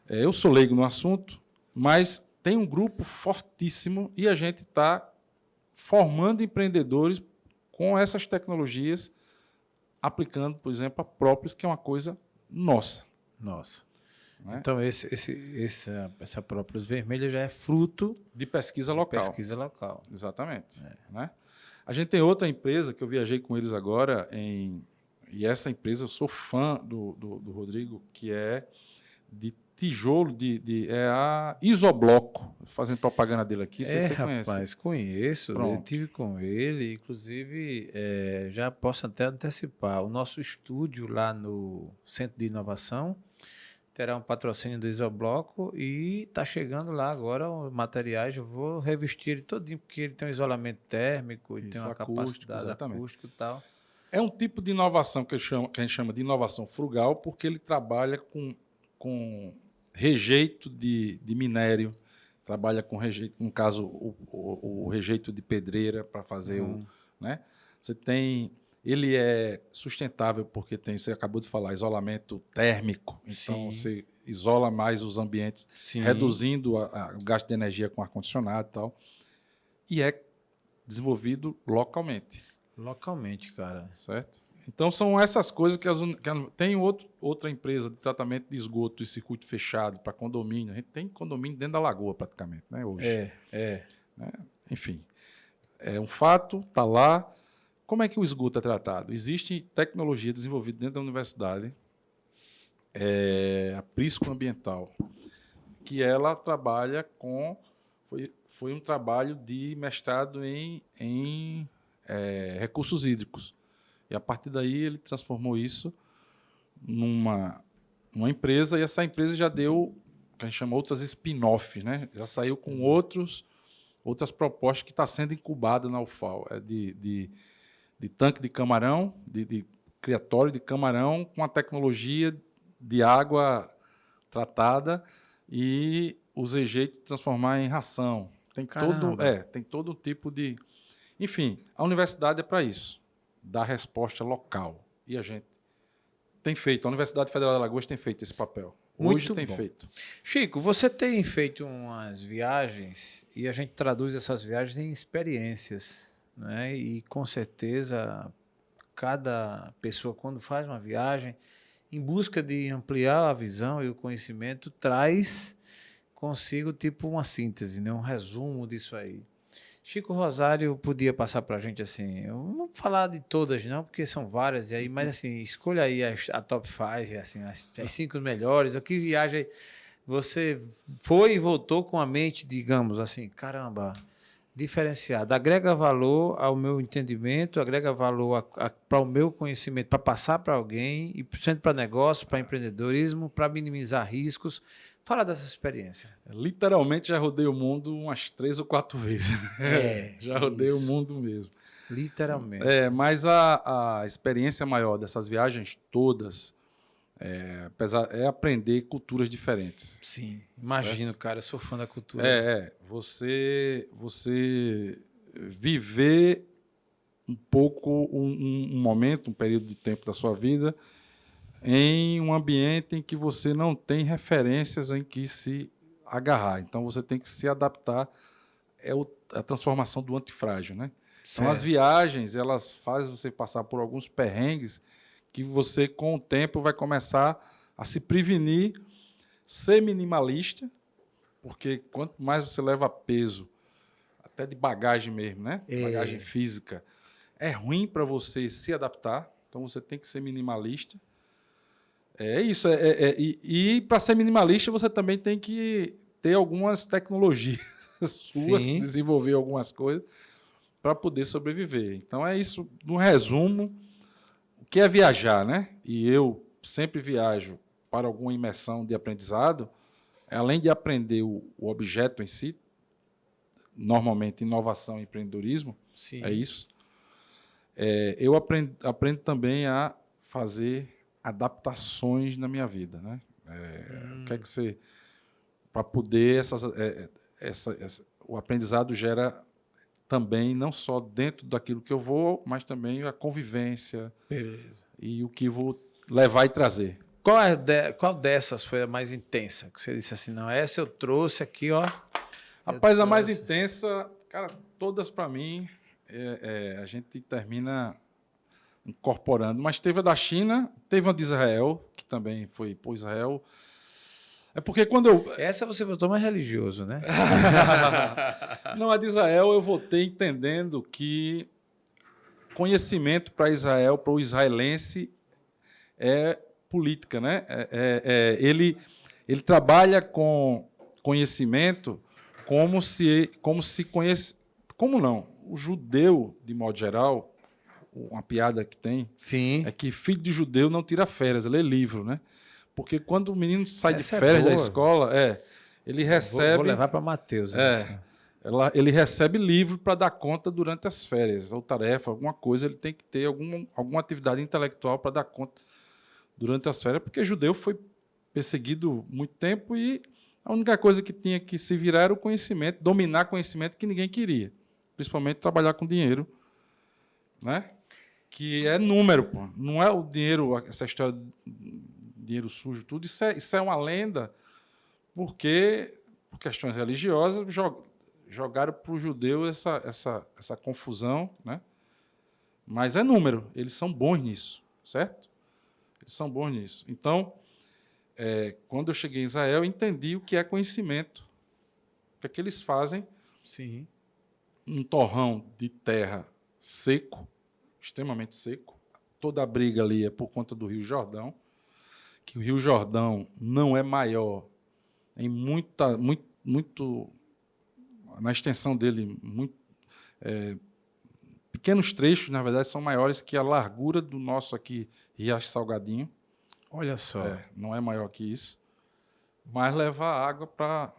Speaker 2: Eu sou leigo no assunto, mas tem um grupo fortíssimo e a gente está formando empreendedores com essas tecnologias, aplicando, por exemplo, a própolis, que é uma coisa nossa.
Speaker 1: Nossa. Né? Então, essa própolis vermelha já é fruto
Speaker 2: de pesquisa local.
Speaker 1: Pesquisa local.
Speaker 2: Exatamente. Né? A gente tem outra empresa que eu viajei com eles agora, e essa empresa, eu sou fã do Rodrigo, que é de tijolo, é a Isobloco, fazendo propaganda dele aqui, se você conhece.
Speaker 1: Rapaz, conheço, Pronto. Eu tive com ele, inclusive já posso até antecipar, o nosso estúdio lá no Centro de Inovação terá um patrocínio do Isobloco e está chegando lá agora os materiais, eu vou revestir ele todinho, porque ele tem um isolamento térmico, ele tem uma capacidade acústica e tal.
Speaker 2: É um tipo de inovação que a gente chama de inovação frugal, porque ele trabalha com rejeito de minério, trabalha com rejeito, no caso, o rejeito de pedreira para fazer né? Ele é sustentável porque você acabou de falar, isolamento térmico, então você isola mais os ambientes, reduzindo o gasto de energia com ar-condicionado e tal, e é desenvolvido localmente.
Speaker 1: Localmente, cara.
Speaker 2: Certo? Então, são essas coisas que tem outra empresa de tratamento de esgoto e circuito fechado para condomínio. A gente tem condomínio dentro da lagoa, praticamente, né, hoje. Né? Enfim, é um fato, está lá. Como é que o esgoto é tratado? Existe tecnologia desenvolvida dentro da universidade, a Prisco Ambiental, que ela trabalha com... Foi um trabalho de mestrado em recursos hídricos. E, a partir daí, ele transformou isso numa empresa, e essa empresa já deu o que a gente chama outras spin-offs, né? Já saiu com outras propostas que está sendo incubada na UFAL. De tanque de camarão, de criatório de camarão com a tecnologia de água tratada e os rejeitos transformar em ração. Tem todo um tipo de... Enfim, a universidade é para isso. Dar resposta local. E a gente tem feito, a Universidade Federal de Alagoas tem feito esse papel. Hoje tem feito.
Speaker 1: Chico, você tem feito umas viagens e a gente traduz essas viagens em experiências, né? E com certeza cada pessoa, quando faz uma viagem, em busca de ampliar a visão e o conhecimento, traz consigo tipo uma síntese, né? Um resumo disso aí. Chico Rosário podia passar para a gente assim, eu não vou falar de todas não, porque são várias e aí, mas assim, escolha aí a top 5, assim, as 5 melhores, o que viagem você foi e voltou com a mente, digamos assim, caramba, diferenciada, agrega valor ao meu entendimento, agrega valor para o meu conhecimento, para passar para alguém, e sempre para negócio, para empreendedorismo, para minimizar riscos. Fala dessa experiência.
Speaker 2: Literalmente já rodei o mundo umas 3 ou 4 vezes. Já rodei o mundo mesmo.
Speaker 1: Literalmente.
Speaker 2: Mas a experiência maior dessas viagens todas apesar, é aprender culturas diferentes.
Speaker 1: Sim, imagino,
Speaker 2: Certo?
Speaker 1: cara, eu sou fã da cultura.
Speaker 2: Você viver um pouco, um momento, um período de tempo da sua vida em um ambiente em que você não tem referências em que se agarrar. Então, você tem que se adaptar. A transformação do antifrágil, né? Então, as viagens, elas fazem você passar por alguns perrengues que você, com o tempo, vai começar a se prevenir, ser minimalista, porque quanto mais você leva peso, até de bagagem mesmo, né? Bagagem física, é ruim para você se adaptar. Então, você tem que ser minimalista. É isso. E para ser minimalista, você também tem que ter algumas tecnologias suas, desenvolver algumas coisas para poder sobreviver. Então, é isso, no resumo, o que é viajar, né? E eu sempre viajo para alguma imersão de aprendizado, além de aprender o objeto em si, normalmente inovação e empreendedorismo, é isso. Eu aprendo também a fazer adaptações na minha vida, né? O que é que você... Para poder... o aprendizado gera também, não só dentro daquilo que eu vou, mas também a convivência.
Speaker 1: Beleza.
Speaker 2: E o que vou levar e trazer.
Speaker 1: Qual dessas foi a mais intensa? Que você disse assim, não, essa eu trouxe aqui, ó.
Speaker 2: Rapaz, a mais intensa, cara, todas para mim, a gente termina incorporando. Mas teve a da China, teve a de Israel, que também foi por Israel. É porque quando eu...
Speaker 1: Essa você botou mais religioso, né?
Speaker 2: Não, a de Israel eu voltei entendendo que conhecimento para Israel, para o israelense, é política, né? Ele trabalha com conhecimento como se conhece... Como não? O judeu, de modo geral, uma piada que tem, é que filho de judeu não tira férias, lê livro, né? Porque quando o menino sai de férias da escola, ele recebe...
Speaker 1: Vou levar para Mateus.
Speaker 2: Ele recebe livro para dar conta durante as férias, ou tarefa, alguma coisa, ele tem que ter alguma atividade intelectual para dar conta durante as férias, porque judeu foi perseguido muito tempo e a única coisa que tinha que se virar era o conhecimento, dominar conhecimento que ninguém queria, principalmente trabalhar com dinheiro, né? Que é número, pô. Não é o dinheiro, essa história de dinheiro sujo, tudo. Isso é uma lenda, porque, por questões religiosas, jogaram para o judeu essa confusão, né? Mas é número, eles são bons nisso, certo? Eles são bons nisso. Então, quando eu cheguei em Israel, eu entendi o que é conhecimento. O que é que eles fazem?
Speaker 1: Sim.
Speaker 2: Um torrão de terra seco, extremamente seco. Toda a briga ali é por conta do Rio Jordão, que o Rio Jordão não é maior em muito na extensão dele, pequenos trechos, na verdade, são maiores que a largura do nosso aqui Riacho Salgadinho.
Speaker 1: Olha só.
Speaker 2: Não é maior que isso. Mas levar água para...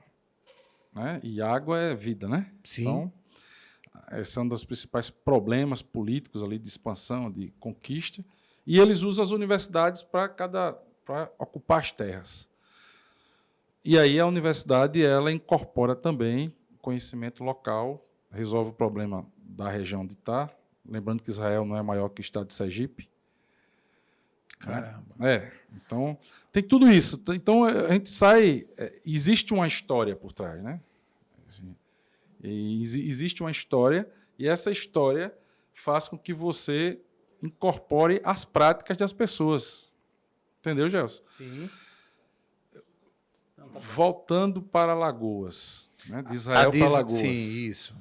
Speaker 2: Né? E água é vida, né?
Speaker 1: Sim.
Speaker 2: Então, esse é um dos principais problemas políticos ali de expansão, de conquista. E eles usam as universidades para ocupar as terras. E aí a universidade ela incorpora também conhecimento local, resolve o problema da região onde está. Lembrando que Israel não é maior que o estado de Sergipe.
Speaker 1: Caramba.
Speaker 2: Então, tem tudo isso. Então, a gente sai... existe uma história por trás, né? Existe uma história, e essa história faz com que você incorpore as práticas das pessoas. Entendeu, Gelson?
Speaker 1: Sim.
Speaker 2: Voltando para Alagoas, né? De Israel para Alagoas.
Speaker 1: Sim, isso.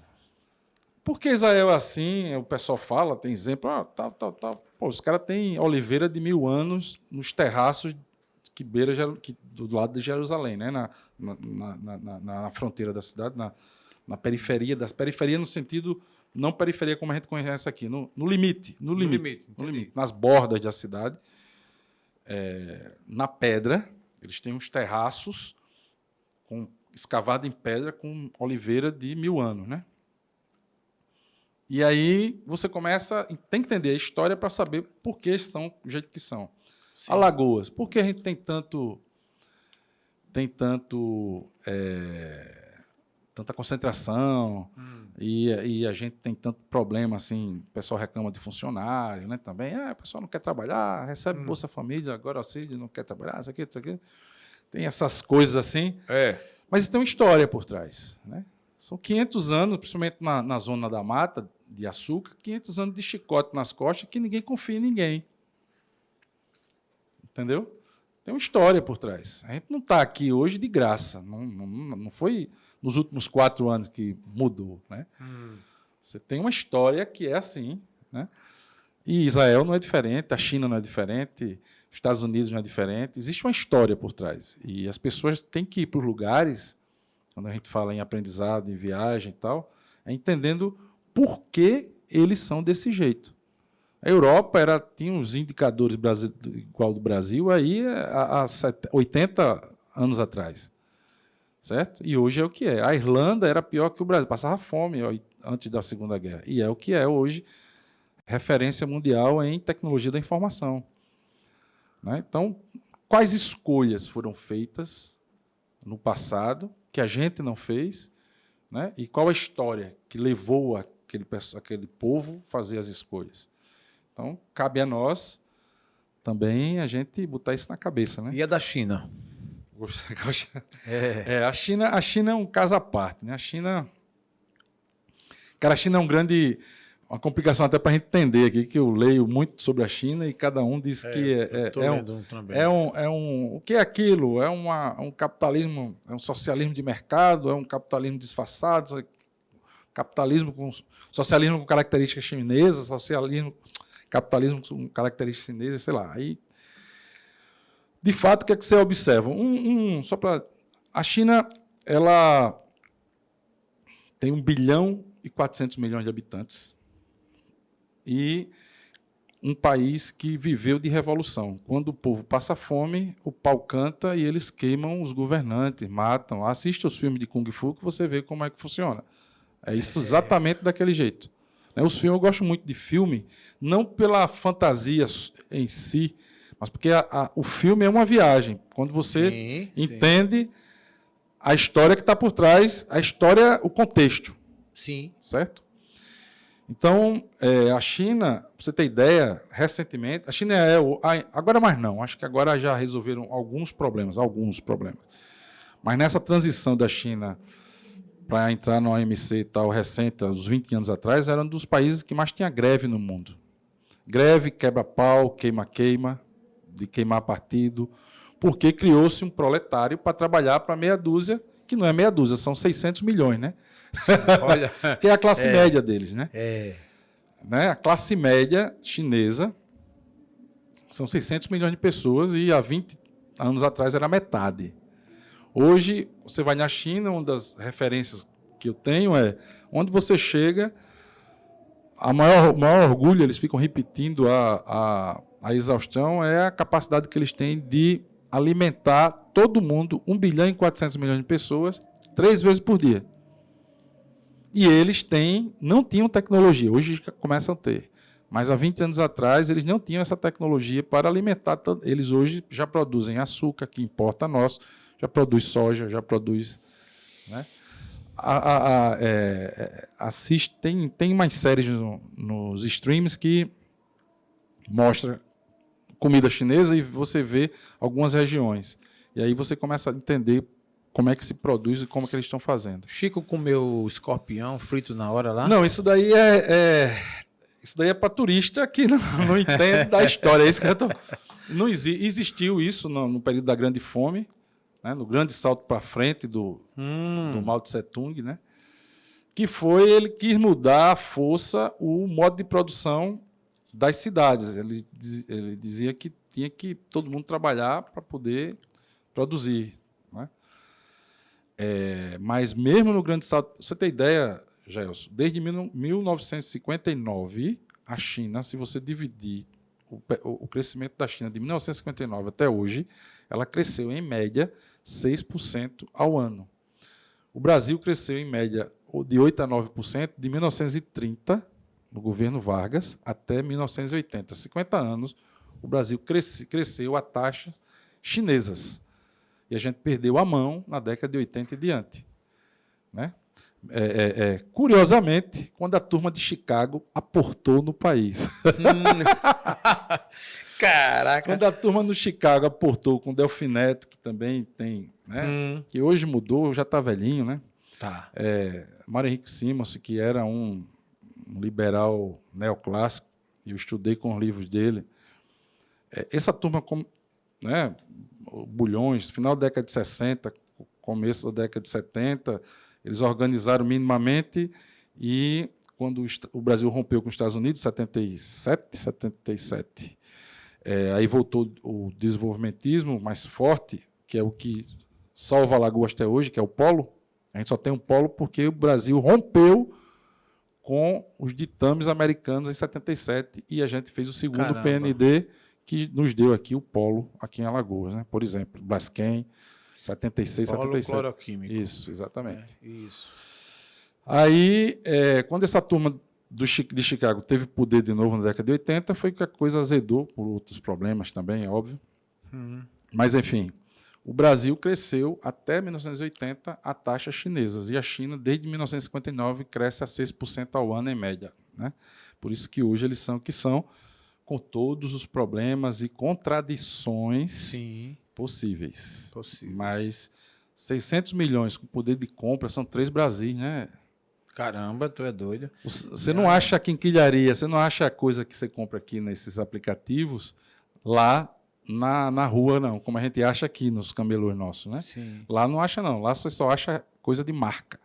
Speaker 2: Por que Israel é assim? O pessoal fala, tem exemplo, tal. Pô, os caras têm oliveira de 1000 anos nos terraços que beira do lado de Jerusalém, né? Na fronteira da cidade, na periferia, periferia no sentido, não periferia como a gente conhece aqui, no limite, nas bordas da cidade, na pedra, eles têm uns terraços escavado em pedra com oliveira de 1000 anos, né? E aí você tem que entender a história para saber por que são do jeito que são. Sim. Alagoas, por que a gente tem tanta concentração e a gente tem tanto problema, assim, o pessoal reclama de funcionário, né, também, o pessoal não quer trabalhar, recebe Bolsa Família, agora auxílio, não quer trabalhar, isso aqui. Tem essas coisas assim, mas tem uma história por trás, né? São 500 anos, principalmente na zona da mata de açúcar, 500 anos de chicote nas costas que ninguém confia em ninguém. Entendeu? Tem uma história por trás. A gente não está aqui hoje de graça. Não foi nos últimos 4 anos que mudou, né? Você tem uma história que é assim, né? E Israel não é diferente, a China não é diferente, os Estados Unidos não é diferente. Existe uma história por trás. E as pessoas têm que ir para os lugares, quando a gente fala em aprendizado, em viagem e tal, entendendo por que eles são desse jeito. A Europa tinha uns indicadores igual do Brasil aí há 80 anos atrás. Certo? E hoje é o que é. A Irlanda era pior que o Brasil, passava fome antes da Segunda Guerra. E é o que é hoje, referência mundial em tecnologia da informação. Né? Então, quais escolhas foram feitas no passado que a gente não fez, né? E qual a história que levou aquele povo a fazer as escolhas? Então, cabe a nós também a gente botar isso na cabeça, né?
Speaker 1: E a da China?
Speaker 2: A China é um caso à parte, né? A China é uma complicação até para a gente entender aqui, que eu leio muito sobre a China e cada um diz que o que é aquilo? É um capitalismo, é um socialismo de mercado, é um capitalismo disfarçado, socialismo com características chinesas, capitalismo com características chinesas, sei lá. Aí, de fato, o que é que você observa? A China, ela tem 1 bilhão e 400 milhões de habitantes e um país que viveu de revolução. Quando o povo passa fome, o pau canta e eles queimam os governantes, matam. Assiste os filmes de Kung Fu que você vê como é que funciona. É isso exatamente daquele jeito. Os filmes, eu gosto muito de filme, não pela fantasia em si, mas porque o filme é uma viagem. Quando você entende a história que está por trás, o contexto.
Speaker 1: Sim.
Speaker 2: Certo? Então, a China, para você ter ideia, recentemente, a China agora mais não, acho que agora já resolveram alguns problemas. Mas nessa transição da China para entrar no OMC e tal, recente, uns 20 anos atrás, era um dos países que mais tinha greve no mundo. Greve, quebra-pau, queima-queima, de queimar partido, porque criou-se um proletário para trabalhar para meia dúzia, que não é meia dúzia, são 600 milhões, né? Olha, que é a classe média deles, né? Né? A classe média chinesa são 600 milhões de pessoas e há 20 anos atrás era metade. Hoje, você vai na China, uma das referências que eu tenho é onde você chega, o maior orgulho, eles ficam repetindo a exaustão, é a capacidade que eles têm de alimentar todo mundo, 1 bilhão e 400 milhões de pessoas, 3 vezes por dia. E eles não tinham tecnologia, hoje começam a ter. Mas há 20 anos atrás, eles não tinham essa tecnologia para alimentar. Eles hoje já produzem açúcar, que importa nosso, já produz soja, já produz. Né? Tem mais séries nos streams que mostra comida chinesa e você vê algumas regiões. E aí você começa a entender como é que se produz e como é que eles estão fazendo.
Speaker 1: Chico comeu escorpião frito na hora lá?
Speaker 2: Não, isso daí é para turista que não entende da história. É isso que eu tô... Não existiu isso no período da Grande Fome, né, no grande salto para frente do Mao Tse Tung, né, que foi ele quis mudar à força o modo de produção das cidades. Ele dizia que tinha que todo mundo trabalhar para poder produzir. Né? Mas mesmo no grande salto, você tem ideia, Gelson, desde 1959, a China, se você dividir o crescimento da China de 1959 até hoje, ela cresceu em média 6% ao ano. O Brasil cresceu em média de 8% a 9% de 1930, no governo Vargas, até 1980. 50 anos, o Brasil cresceu a taxas chinesas. E a gente perdeu a mão na década de 80 e diante. Né? Curiosamente, quando a turma de Chicago aportou no país.
Speaker 1: Caraca!
Speaker 2: Quando a turma no Chicago aportou com o Delfim Neto, que também tem, né? Que hoje mudou, já está velhinho, né?
Speaker 1: Tá.
Speaker 2: Mário Henrique Simons, que era um liberal neoclássico, e eu estudei com os livros dele. Essa turma, né, Bulhões, final da década de 60, começo da década de 70, eles organizaram minimamente e quando o Brasil rompeu com os Estados Unidos, 77, aí voltou o desenvolvimentismo mais forte, que é o que salva Alagoas até hoje, que é o polo. A gente só tem um polo porque o Brasil rompeu com os ditames americanos em 77 e a gente fez o segundo
Speaker 1: Caramba.
Speaker 2: PND que nos deu aqui o polo aqui em Alagoas, né? Por exemplo, Braskem, 76,
Speaker 1: Polo
Speaker 2: 77.
Speaker 1: cloroquímico.
Speaker 2: Isso, exatamente.
Speaker 1: Isso.
Speaker 2: Aí, quando essa turma de Chicago teve poder de novo na década de 80, foi que a coisa azedou por outros problemas também, é óbvio. Mas, enfim, o Brasil cresceu até 1980 a taxas chinesas, e a China, desde 1959, cresce a 6% ao ano em média. Né? Por isso que hoje eles são o que são, com todos os problemas e contradições possíveis. Mas 600 milhões com poder de compra são 3 Brasis, né?
Speaker 1: Caramba, tu é doido.
Speaker 2: Você não acha quinquilharia, você não acha a coisa que você compra aqui nesses aplicativos lá na rua, não, como a gente acha aqui nos camelôs nossos, né?
Speaker 1: Sim.
Speaker 2: Lá não acha, não. Lá você só acha coisa de marca.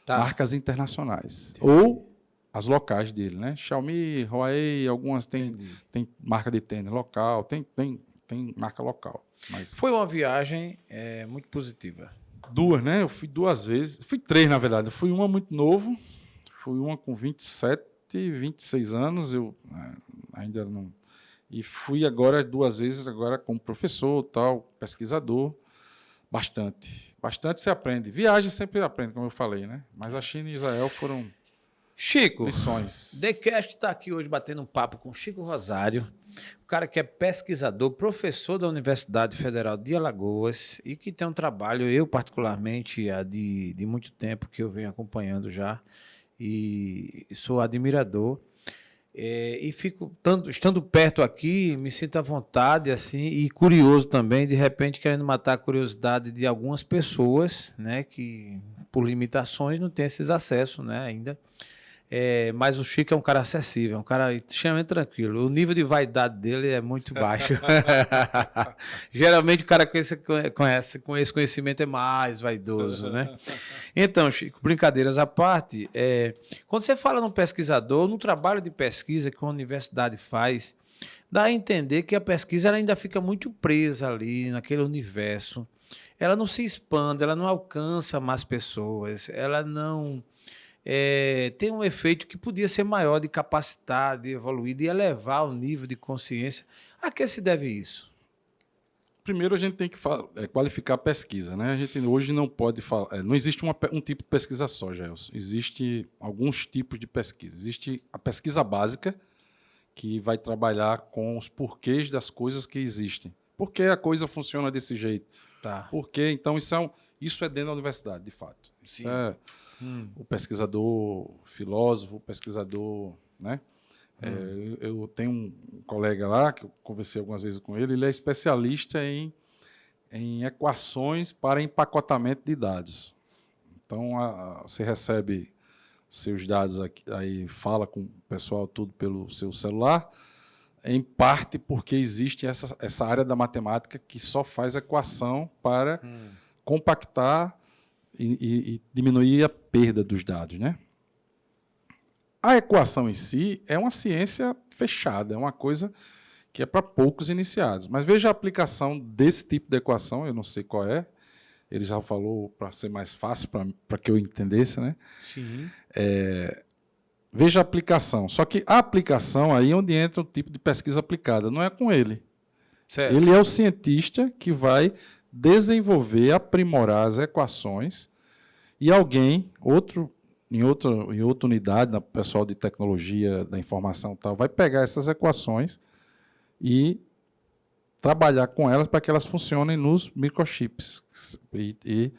Speaker 1: Tá.
Speaker 2: Marcas internacionais. Ou as locais dele, né? Xiaomi, Huawei, algumas tem marca de tênis local, tem marca local. Mas
Speaker 1: foi uma viagem muito positiva.
Speaker 2: 2, né? Eu fui 2 vezes. Fui 3, na verdade. Eu fui uma muito novo. Fui uma com 27, 26 anos. Eu ainda não... E fui agora 2 vezes agora como professor, tal, pesquisador. Bastante. Bastante se aprende. Viagem sempre aprende, como eu falei, né? Mas a China e Israel foram
Speaker 1: Chico,
Speaker 2: lições.
Speaker 1: TheCast está aqui hoje batendo um papo com Chico Rosário, o cara que é pesquisador, professor da Universidade Federal de Alagoas e que tem um trabalho, eu particularmente, há de muito tempo que eu venho acompanhando já e sou admirador. E fico, estando perto aqui, me sinto à vontade assim, e curioso também, de repente querendo matar a curiosidade de algumas pessoas, né, que por limitações não têm esses acessos, né, ainda. Mas o Chico é um cara acessível, um cara extremamente tranquilo. O nível de vaidade dele é muito baixo. Geralmente o cara com esse conhecimento é mais vaidoso, né? Então, Chico, brincadeiras à parte, quando você fala num pesquisador, no trabalho de pesquisa que a universidade faz, dá a entender que a pesquisa ela ainda fica muito presa ali naquele universo. Ela não se expande, ela não alcança mais pessoas, ela não... tem um efeito que podia ser maior de capacitar, de evoluir, de elevar o nível de consciência. A que se deve isso?
Speaker 2: Primeiro, a gente tem que qualificar a pesquisa. Né? A gente hoje não pode falar... não existe um tipo de pesquisa só, Gelson. Existem alguns tipos de pesquisa. Existe a pesquisa básica, que vai trabalhar com os porquês das coisas que existem. Por que a coisa funciona desse jeito?
Speaker 1: Tá.
Speaker 2: Por quê? Então, isso é dentro da universidade, de fato. Isso é... O pesquisador, filósofo, pesquisador, né? Eu tenho um colega lá, que eu conversei algumas vezes com ele, ele é especialista em equações para empacotamento de dados. Então, você recebe seus dados aqui, aí fala com o pessoal tudo pelo seu celular, em parte porque existe essa área da matemática que só faz equação para compactar e diminuir a perda dos dados, né? A equação em si é uma ciência fechada, é uma coisa que é para poucos iniciados. Mas veja a aplicação desse tipo de equação, eu não sei qual é, ele já falou para ser mais fácil, para que eu entendesse, né?
Speaker 1: Sim.
Speaker 2: Veja a aplicação. Só que a aplicação aí é onde entra o tipo de pesquisa aplicada, não é com ele.
Speaker 1: Certo.
Speaker 2: Ele é o cientista que vai desenvolver, aprimorar as equações e alguém, em outra unidade, na pessoal de tecnologia da informação e tal, vai pegar essas equações e trabalhar com elas para que elas funcionem nos microchips e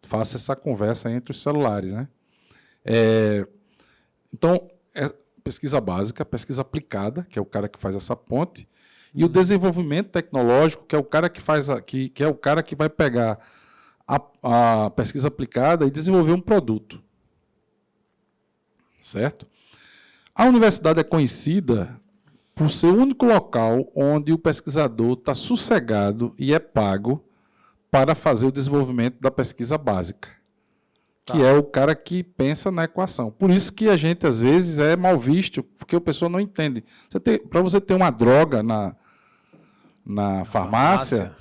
Speaker 2: faça essa conversa entre os celulares, né? Então, pesquisa básica, pesquisa aplicada, que é o cara que faz essa ponte, e o desenvolvimento tecnológico, que é o cara que faz que é o cara que vai pegar a pesquisa aplicada e desenvolver um produto. Certo? A universidade é conhecida por ser o único local onde o pesquisador está sossegado e é pago para fazer o desenvolvimento da pesquisa básica, que é o cara que pensa na equação. Por isso que a gente, às vezes, é mal visto, porque a pessoa não entende. Para você ter uma droga na farmácia,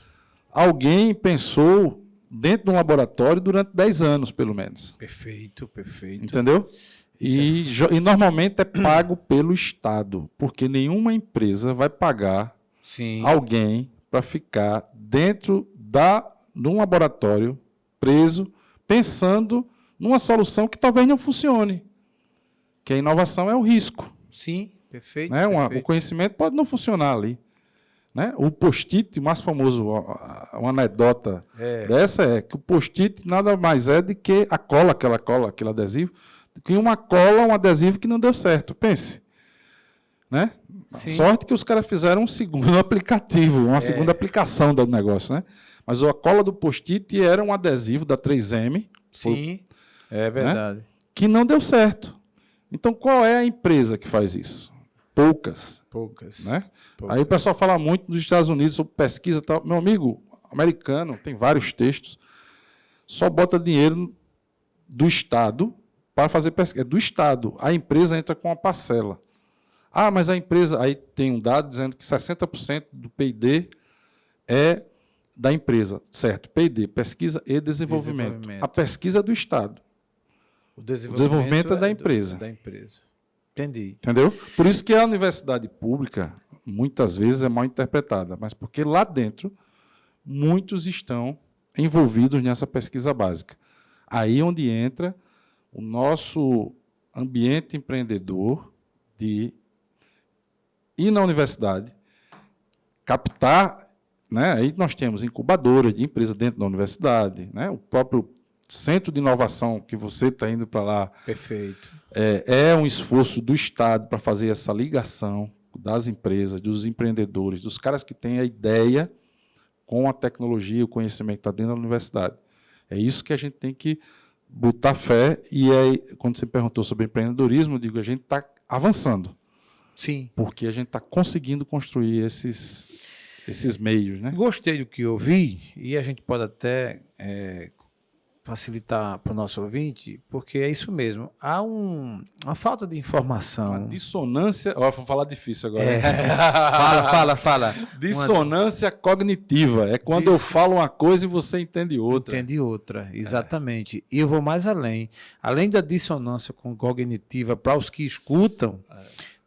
Speaker 2: alguém pensou dentro de um laboratório durante 10 anos, pelo menos.
Speaker 1: Perfeito, perfeito.
Speaker 2: Entendeu? E normalmente é pago pelo Estado, porque nenhuma empresa vai pagar alguém para ficar dentro de um laboratório preso, pensando numa solução que talvez não funcione. Que a inovação é o risco.
Speaker 1: Sim, perfeito.
Speaker 2: Né?
Speaker 1: Perfeito.
Speaker 2: O conhecimento pode não funcionar ali. Né? O post-it, o mais famoso, uma anedota dessa é que o post-it nada mais é do que a cola, aquele adesivo, do que uma cola, um adesivo que não deu certo. Pense. Né? Sorte que os caras fizeram um segundo aplicativo, uma segunda aplicação do negócio. Né? Mas a cola do post-it era um adesivo da 3M.
Speaker 1: Sim, é verdade.
Speaker 2: Né? Que não deu certo. Então, qual é a empresa que faz isso? Poucas. Né? Aí o pessoal fala muito dos Estados Unidos sobre pesquisa e tal. Meu amigo americano, tem vários textos, só bota dinheiro do Estado para fazer pesquisa. É do Estado. A empresa entra com uma parcela. Ah, mas a empresa... Aí tem um dado dizendo que 60% do P&D é da empresa. Certo, P&D, pesquisa e desenvolvimento. A pesquisa é do Estado. O desenvolvimento é da empresa.
Speaker 1: Entendi.
Speaker 2: Entendeu? Por isso que a universidade pública, muitas vezes, é mal interpretada, mas porque lá dentro, muitos estão envolvidos nessa pesquisa básica. Aí onde entra o nosso ambiente empreendedor de ir na universidade, captar, né? Aí nós temos incubadoras de empresas dentro da universidade, né? O próprio centro de inovação que você está indo para lá.
Speaker 1: Perfeito.
Speaker 2: É um esforço do Estado para fazer essa ligação das empresas, dos empreendedores, dos caras que têm a ideia com a tecnologia, o conhecimento que está dentro da universidade. É isso que a gente tem que botar fé. E aí, quando você perguntou sobre empreendedorismo, eu digo, a gente está avançando.
Speaker 1: Sim.
Speaker 2: Porque a gente está conseguindo construir esses meios. Né?
Speaker 1: Gostei do que eu vi, e a gente pode até facilitar para o nosso ouvinte, porque é isso mesmo. Há uma falta de informação.
Speaker 2: Uma dissonância... Vou falar difícil agora.
Speaker 1: Fala.
Speaker 2: Dissonância cognitiva. É quando eu falo uma coisa e você entende outra.
Speaker 1: Entende outra, exatamente. E eu vou mais além. Além da dissonância cognitiva para os que escutam,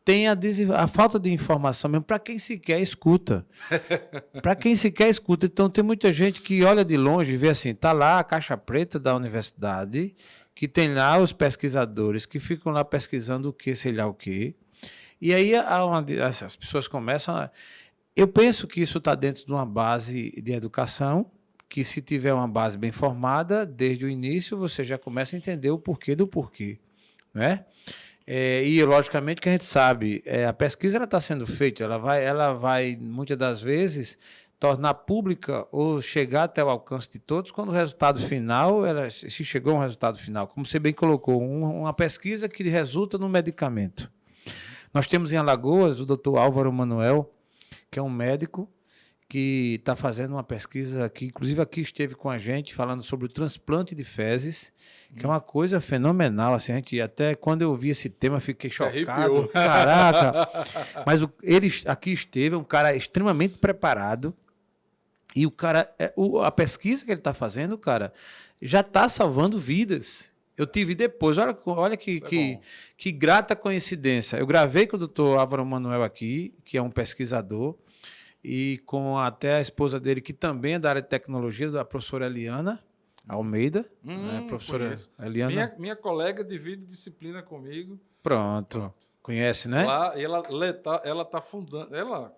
Speaker 1: tem a falta de informação mesmo para quem sequer escuta. Para quem sequer escuta. Então, tem muita gente que olha de longe e vê assim, está lá a caixa preta da universidade, que tem lá os pesquisadores que ficam lá pesquisando o que, sei lá o quê. E aí as pessoas começam Eu penso que isso está dentro de uma base de educação, que se tiver uma base bem formada, desde o início você já começa a entender o porquê do porquê. Né? E, logicamente, que a gente sabe, a pesquisa está sendo feita, ela vai, muitas das vezes, tornar pública ou chegar até o alcance de todos quando o resultado final, se chegou a um resultado final. Como você bem colocou, uma pesquisa que resulta no medicamento. Nós temos em Alagoas o doutor Álvaro Manuel, que é um médico que está fazendo uma pesquisa que, inclusive, aqui esteve com a gente falando sobre o transplante de fezes, que é uma coisa fenomenal. Assim, até quando eu vi esse tema, fiquei chocado. Caraca! Mas ele aqui esteve, é um cara extremamente preparado. E o cara, a pesquisa que ele está fazendo, cara, já está salvando vidas. Eu tive depois, olha que grata coincidência. Eu gravei com o doutor Álvaro Manuel aqui, que é um pesquisador, e com até a esposa dele, que também é da área de tecnologia, a professora Eliana Almeida. Né? Professora
Speaker 2: conheço.
Speaker 1: Eliana.
Speaker 2: Minha colega divide disciplina comigo.
Speaker 1: Pronto. Conhece, né?
Speaker 2: Lá, ela está fundando, ela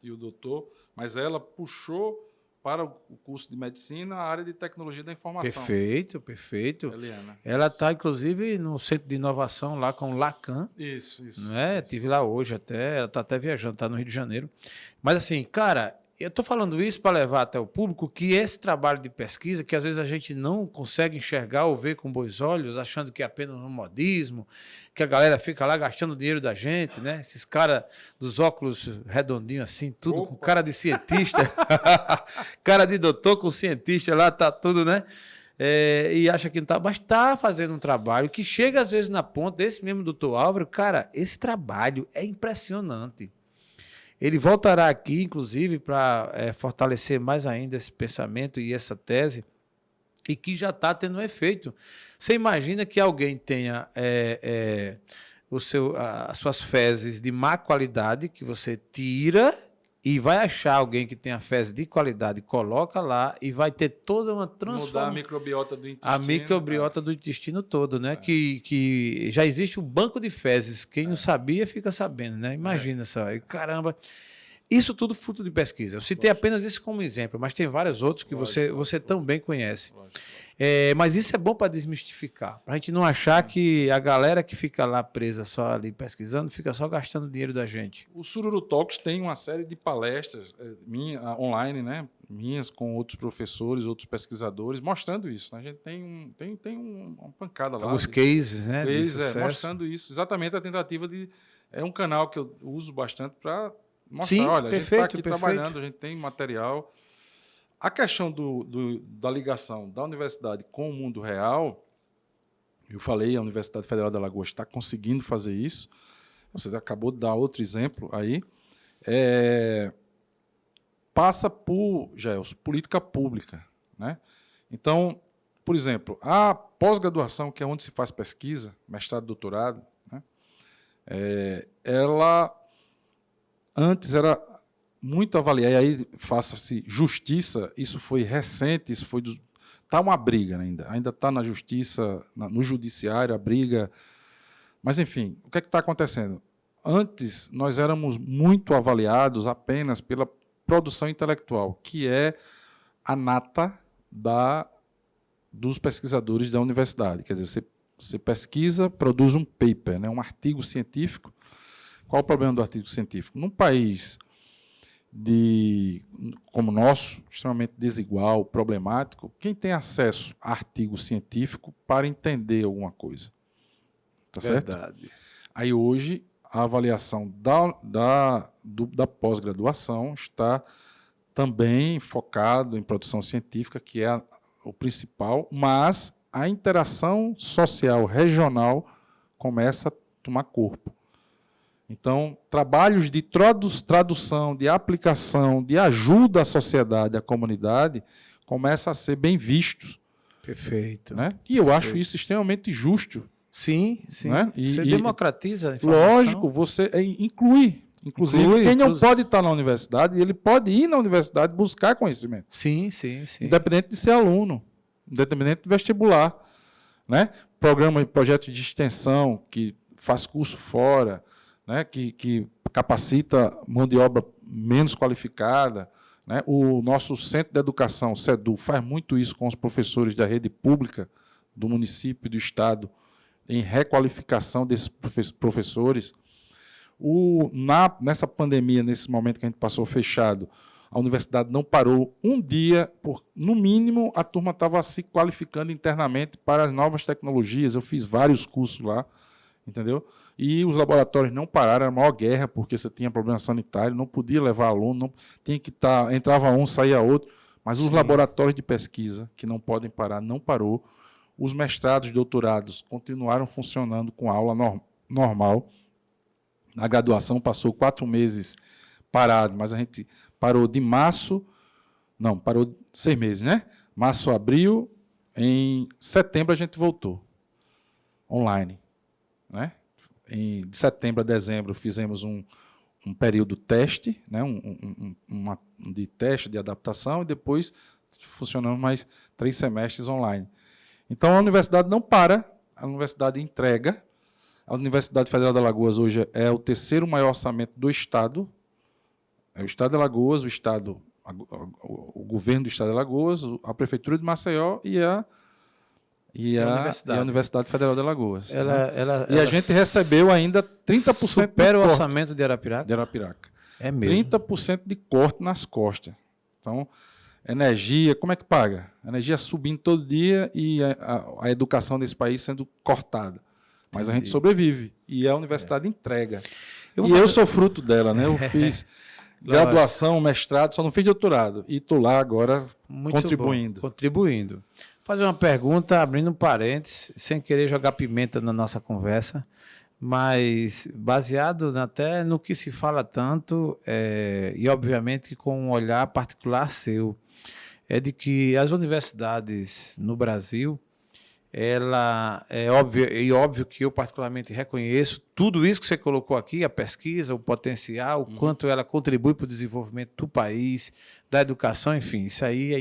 Speaker 2: e o doutor, mas ela puxou para o curso de medicina a área de tecnologia da informação.
Speaker 1: Perfeito, perfeito.
Speaker 2: Eliana.
Speaker 1: Ela está, inclusive, no centro de inovação lá com o Lacan.
Speaker 2: Isso.
Speaker 1: Né? Estive lá hoje até, ela está até viajando, está no Rio de Janeiro. Mas assim, cara, eu estou falando isso para levar até o público que esse trabalho de pesquisa, que às vezes a gente não consegue enxergar ou ver com bons olhos, achando que é apenas um modismo, que a galera fica lá gastando o dinheiro da gente, né? Esses caras dos óculos redondinhos assim, tudo com cara de cientista, cara de doutor com cientista lá, tá tudo, né? E acha que não tá, mas está fazendo um trabalho que chega às vezes na ponta, esse mesmo doutor Álvaro, cara, esse trabalho é impressionante. Ele voltará aqui, inclusive, para fortalecer mais ainda esse pensamento e essa tese, e que já está tendo um efeito. Você imagina que alguém tenha as suas fezes de má qualidade, que você tira e vai achar alguém que tenha fezes de qualidade, coloca lá e vai ter toda uma transformação.
Speaker 2: Mudar a microbiota do intestino.
Speaker 1: A microbiota do intestino todo, né? Que já existe um banco de fezes. Quem não sabia, fica sabendo, né? Imagina só. E, caramba. Isso tudo fruto de pesquisa. Eu citei apenas isso como exemplo, mas tem vários outros que você também conhece. Mas isso é bom para desmistificar, para a gente não achar que a galera que fica lá presa só ali pesquisando, fica só gastando dinheiro da gente.
Speaker 2: O Sururu Talks tem uma série de palestras online, né? Minhas com outros professores, outros pesquisadores, mostrando isso. Né? A gente tem uma pancada lá.
Speaker 1: Alguns cases, né?
Speaker 2: Mostrando isso. Exatamente a tentativa de... É um canal que eu uso bastante para mostrar,
Speaker 1: sim,
Speaker 2: olha,
Speaker 1: perfeito,
Speaker 2: a gente está aqui trabalhando, a gente tem material. A questão da ligação da universidade com o mundo real, eu falei, a Universidade Federal de Alagoas está conseguindo fazer isso. Você acabou de dar outro exemplo aí. Passa por, Gelson, política pública. Né? Então, por exemplo, a pós-graduação, que é onde se faz pesquisa, mestrado, doutorado, né? Ela antes era muito avaliada, e aí faça-se justiça, isso foi recente, está uma briga ainda está na justiça, no judiciário, a briga. Mas, enfim, o que é que está acontecendo? Antes, nós éramos muito avaliados apenas pela produção intelectual, que é a nata dos pesquisadores da universidade. Quer dizer, você pesquisa, produz um paper, né, um artigo científico. Qual o problema do artigo científico? Num país como o nosso, extremamente desigual, problemático, quem tem acesso a artigo científico para entender alguma coisa? Tá certo?
Speaker 1: Verdade.
Speaker 2: Aí hoje a avaliação da pós-graduação está também focado em produção científica, que é o principal, mas a interação social regional começa a tomar corpo. Então, trabalhos de tradução, de aplicação, de ajuda à sociedade, à comunidade, começam a ser bem vistos.
Speaker 1: Perfeito.
Speaker 2: Né? E eu acho isso extremamente justo.
Speaker 1: Sim.
Speaker 2: Né?
Speaker 1: Você democratiza a informação.
Speaker 2: Lógico, você inclui. Inclusive, quem não pode estar na universidade, ele pode ir na universidade buscar conhecimento.
Speaker 1: Sim.
Speaker 2: Independente de ser aluno, independente do vestibular. Né? Projeto de extensão, que faz curso fora, né? que capacita mão de obra menos qualificada. Né? O nosso Centro de Educação, CEDU, faz muito isso com os professores da rede pública do município e do estado, em requalificação desses professores. Nessa pandemia, nesse momento que a gente passou fechado, a universidade não parou um dia, no mínimo a turma estava se qualificando internamente para as novas tecnologias. Eu fiz vários cursos lá, entendeu? E os laboratórios não pararam, era a maior guerra, porque você tinha problema sanitário, não podia levar aluno, não, tinha que estar, entrava um, saía outro, mas os laboratórios de pesquisa, que não podem parar, não parou. Os mestrados e doutorados continuaram funcionando com aula normal. A graduação passou 4 meses parado, mas a gente parou de março, não, parou 6 meses, né? Março, abril, em setembro a gente voltou online, né? De setembro a dezembro fizemos um período teste, né? De teste, de adaptação, e depois funcionamos mais 3 semestres online. Então, a universidade não para, a universidade entrega. A Universidade Federal de Alagoas hoje é o 3º maior orçamento do Estado. É o Estado de Alagoas, o governo do Estado de Alagoas, a Prefeitura de Maceió e a Universidade Federal de Alagoas. E a gente recebeu ainda 30%
Speaker 1: supera o orçamento de Arapiraca?
Speaker 2: De Arapiraca.
Speaker 1: É mesmo.
Speaker 2: 30% de corte nas costas. Então, energia, como é que paga? A energia subindo todo dia e a educação desse país sendo cortada. Mas a gente sobrevive. E a universidade entrega. Eu sou fruto dela, né? Eu fiz graduação, mestrado, só não fiz doutorado. E estou lá agora contribuindo.
Speaker 1: Contribuindo. Vou fazer uma pergunta, abrindo um parênteses, sem querer jogar pimenta na nossa conversa, mas baseado até no que se fala tanto, e obviamente com um olhar particular seu, é de que as universidades no Brasil, ela é óbvio que eu particularmente reconheço tudo isso que você colocou aqui, a pesquisa, o potencial, o quanto ela contribui para o desenvolvimento do país, da educação, enfim, isso aí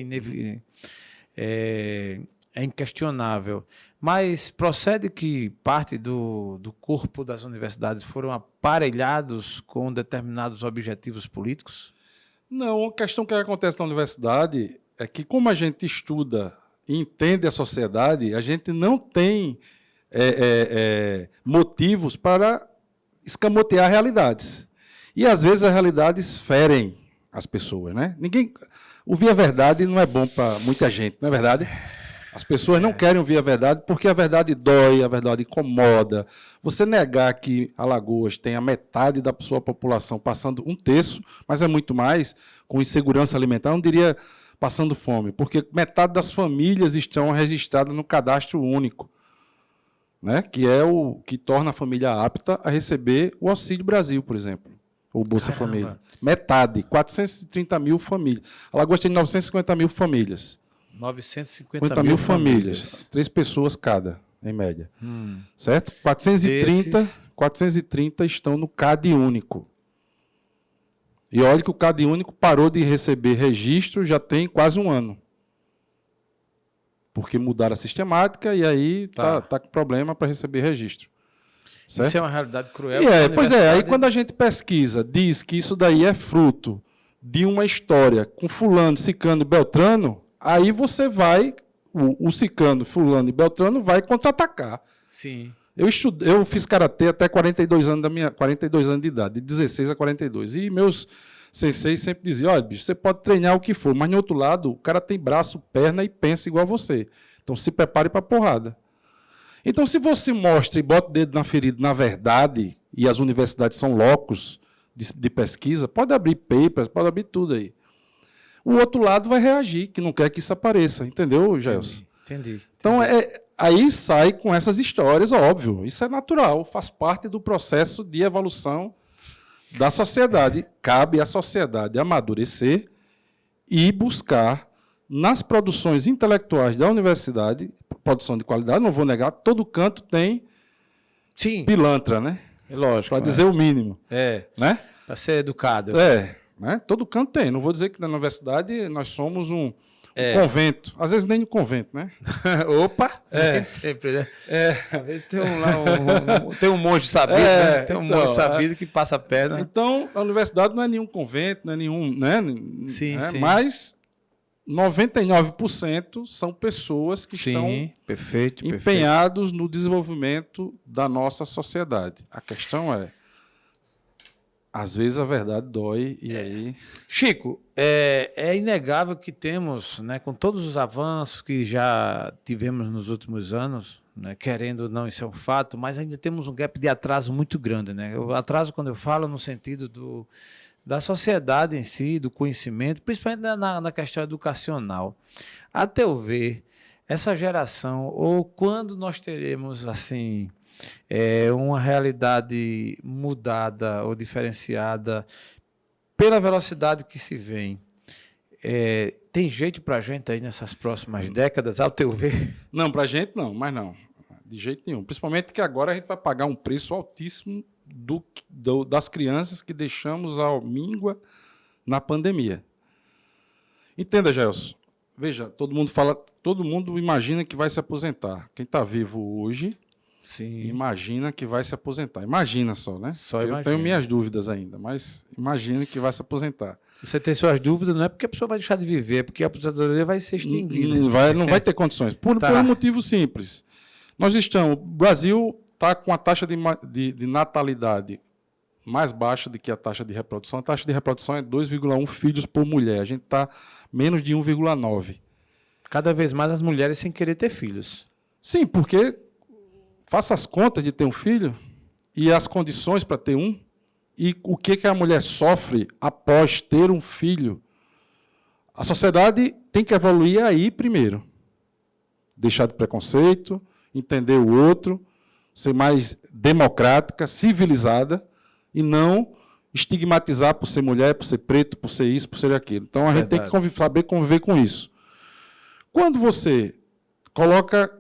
Speaker 1: é inquestionável. Mas procede que parte do corpo das universidades foram aparelhados com determinados objetivos políticos?
Speaker 2: Não, a questão que acontece na universidade é que, como a gente estuda e entende a sociedade, a gente não tem motivos para escamotear realidades. E, às vezes, as realidades ferem as pessoas, né? Ouvir a verdade não é bom para muita gente, não é verdade? As pessoas não querem ouvir a verdade porque a verdade dói, a verdade incomoda. Você negar que Alagoas tem a metade da sua população passando 1/3, mas é muito mais, com insegurança alimentar, não diria passando fome, porque metade das famílias estão registradas no cadastro único, né? Que é o que torna a família apta a receber o Auxílio Brasil, por exemplo, ou Bolsa Família. Metade, 430 mil famílias. Alagoas tem 950 mil famílias.
Speaker 1: 950 mil famílias.
Speaker 2: 3 pessoas cada, em média. Certo? 430 estão no CAD único. E olha que o CAD único parou de receber registro já tem quase 1 ano. Porque mudaram a sistemática e aí tá com problema para receber registro. Certo?
Speaker 1: Isso é uma realidade cruel.
Speaker 2: Pois é, aí quando a gente pesquisa, diz que isso daí é fruto de uma história com fulano, ciclano e beltrano, aí você vai, o ciclano, fulano e beltrano vai contra-atacar.
Speaker 1: Sim.
Speaker 2: Eu fiz karatê até 42 anos de idade, de 16 a 42. E meus senseis sempre diziam, olha, bicho, você pode treinar o que for, mas no outro lado, o cara tem braço, perna e pensa igual a você. Então se prepare para a porrada. Então, se você mostra e bota o dedo na ferida, na verdade, e as universidades são locos de pesquisa, pode abrir papers, pode abrir tudo aí. O outro lado vai reagir, que não quer que isso apareça. Entendeu, Gelson?
Speaker 1: Entendi.
Speaker 2: Então, aí sai com essas histórias, óbvio. Isso é natural, faz parte do processo de evolução da sociedade. Cabe à sociedade amadurecer e buscar, nas produções intelectuais da universidade, produção de qualidade, não vou negar, todo canto tem pilantra, né?
Speaker 1: É lógico.
Speaker 2: Para dizer o mínimo. Né?
Speaker 1: Para ser educado.
Speaker 2: Né? Todo canto tem. Não vou dizer que na universidade nós somos um convento. Às vezes nem no convento, né?
Speaker 1: Opa! Sempre, né? Às vezes tem um monge sabido, né? Tem um monge sabido que passa a perna.
Speaker 2: Então, a universidade não é nenhum convento, não é nenhum... Né?
Speaker 1: Sim.
Speaker 2: Mas 99% são pessoas que estão empenhados no desenvolvimento da nossa sociedade. A questão às vezes a verdade dói e aí...
Speaker 1: Chico, é inegável que temos, né, com todos os avanços que já tivemos nos últimos anos, né? Querendo ou não, isso é um fato, mas ainda temos um gap de atraso muito grande, né? O atraso, quando eu falo, no sentido da sociedade em si, do conhecimento, principalmente na questão educacional. A teu ver, essa geração, ou quando nós teremos, assim, uma realidade mudada ou diferenciada pela velocidade que se vem, tem jeito para a gente aí nessas próximas décadas, ao teu ver?
Speaker 2: Não, para a gente não, mas não. De jeito nenhum. Principalmente que agora a gente vai pagar um preço altíssimo das crianças que deixamos à míngua na pandemia. Entenda, Gelson. Veja, todo mundo imagina que vai se aposentar. Quem está vivo hoje,
Speaker 1: Sim,
Speaker 2: imagina que vai se aposentar. Imagina só, né?
Speaker 1: Só
Speaker 2: Eu
Speaker 1: imagina.
Speaker 2: tenho minhas dúvidas ainda, mas imagina que vai se aposentar.
Speaker 1: Você tem suas dúvidas, não é porque a pessoa vai deixar de viver, é porque a aposentadoria vai ser extinguida.
Speaker 2: Não vai ter condições. Por um motivo simples. O Brasil está com a taxa de natalidade mais baixa do que a taxa de reprodução. A taxa de reprodução é 2,1 filhos por mulher. A gente está menos de 1,9.
Speaker 1: Cada vez mais as mulheres sem querer ter filhos.
Speaker 2: Sim, porque faça as contas de ter um filho e as condições para ter um, e o que a mulher sofre após ter um filho. A sociedade tem que evoluir aí primeiro. Deixar de preconceito, entender o outro, ser mais democrática, civilizada, e não estigmatizar por ser mulher, por ser preto, por ser isso, por ser aquilo. Então, a gente tem que saber conviver com isso. Quando você coloca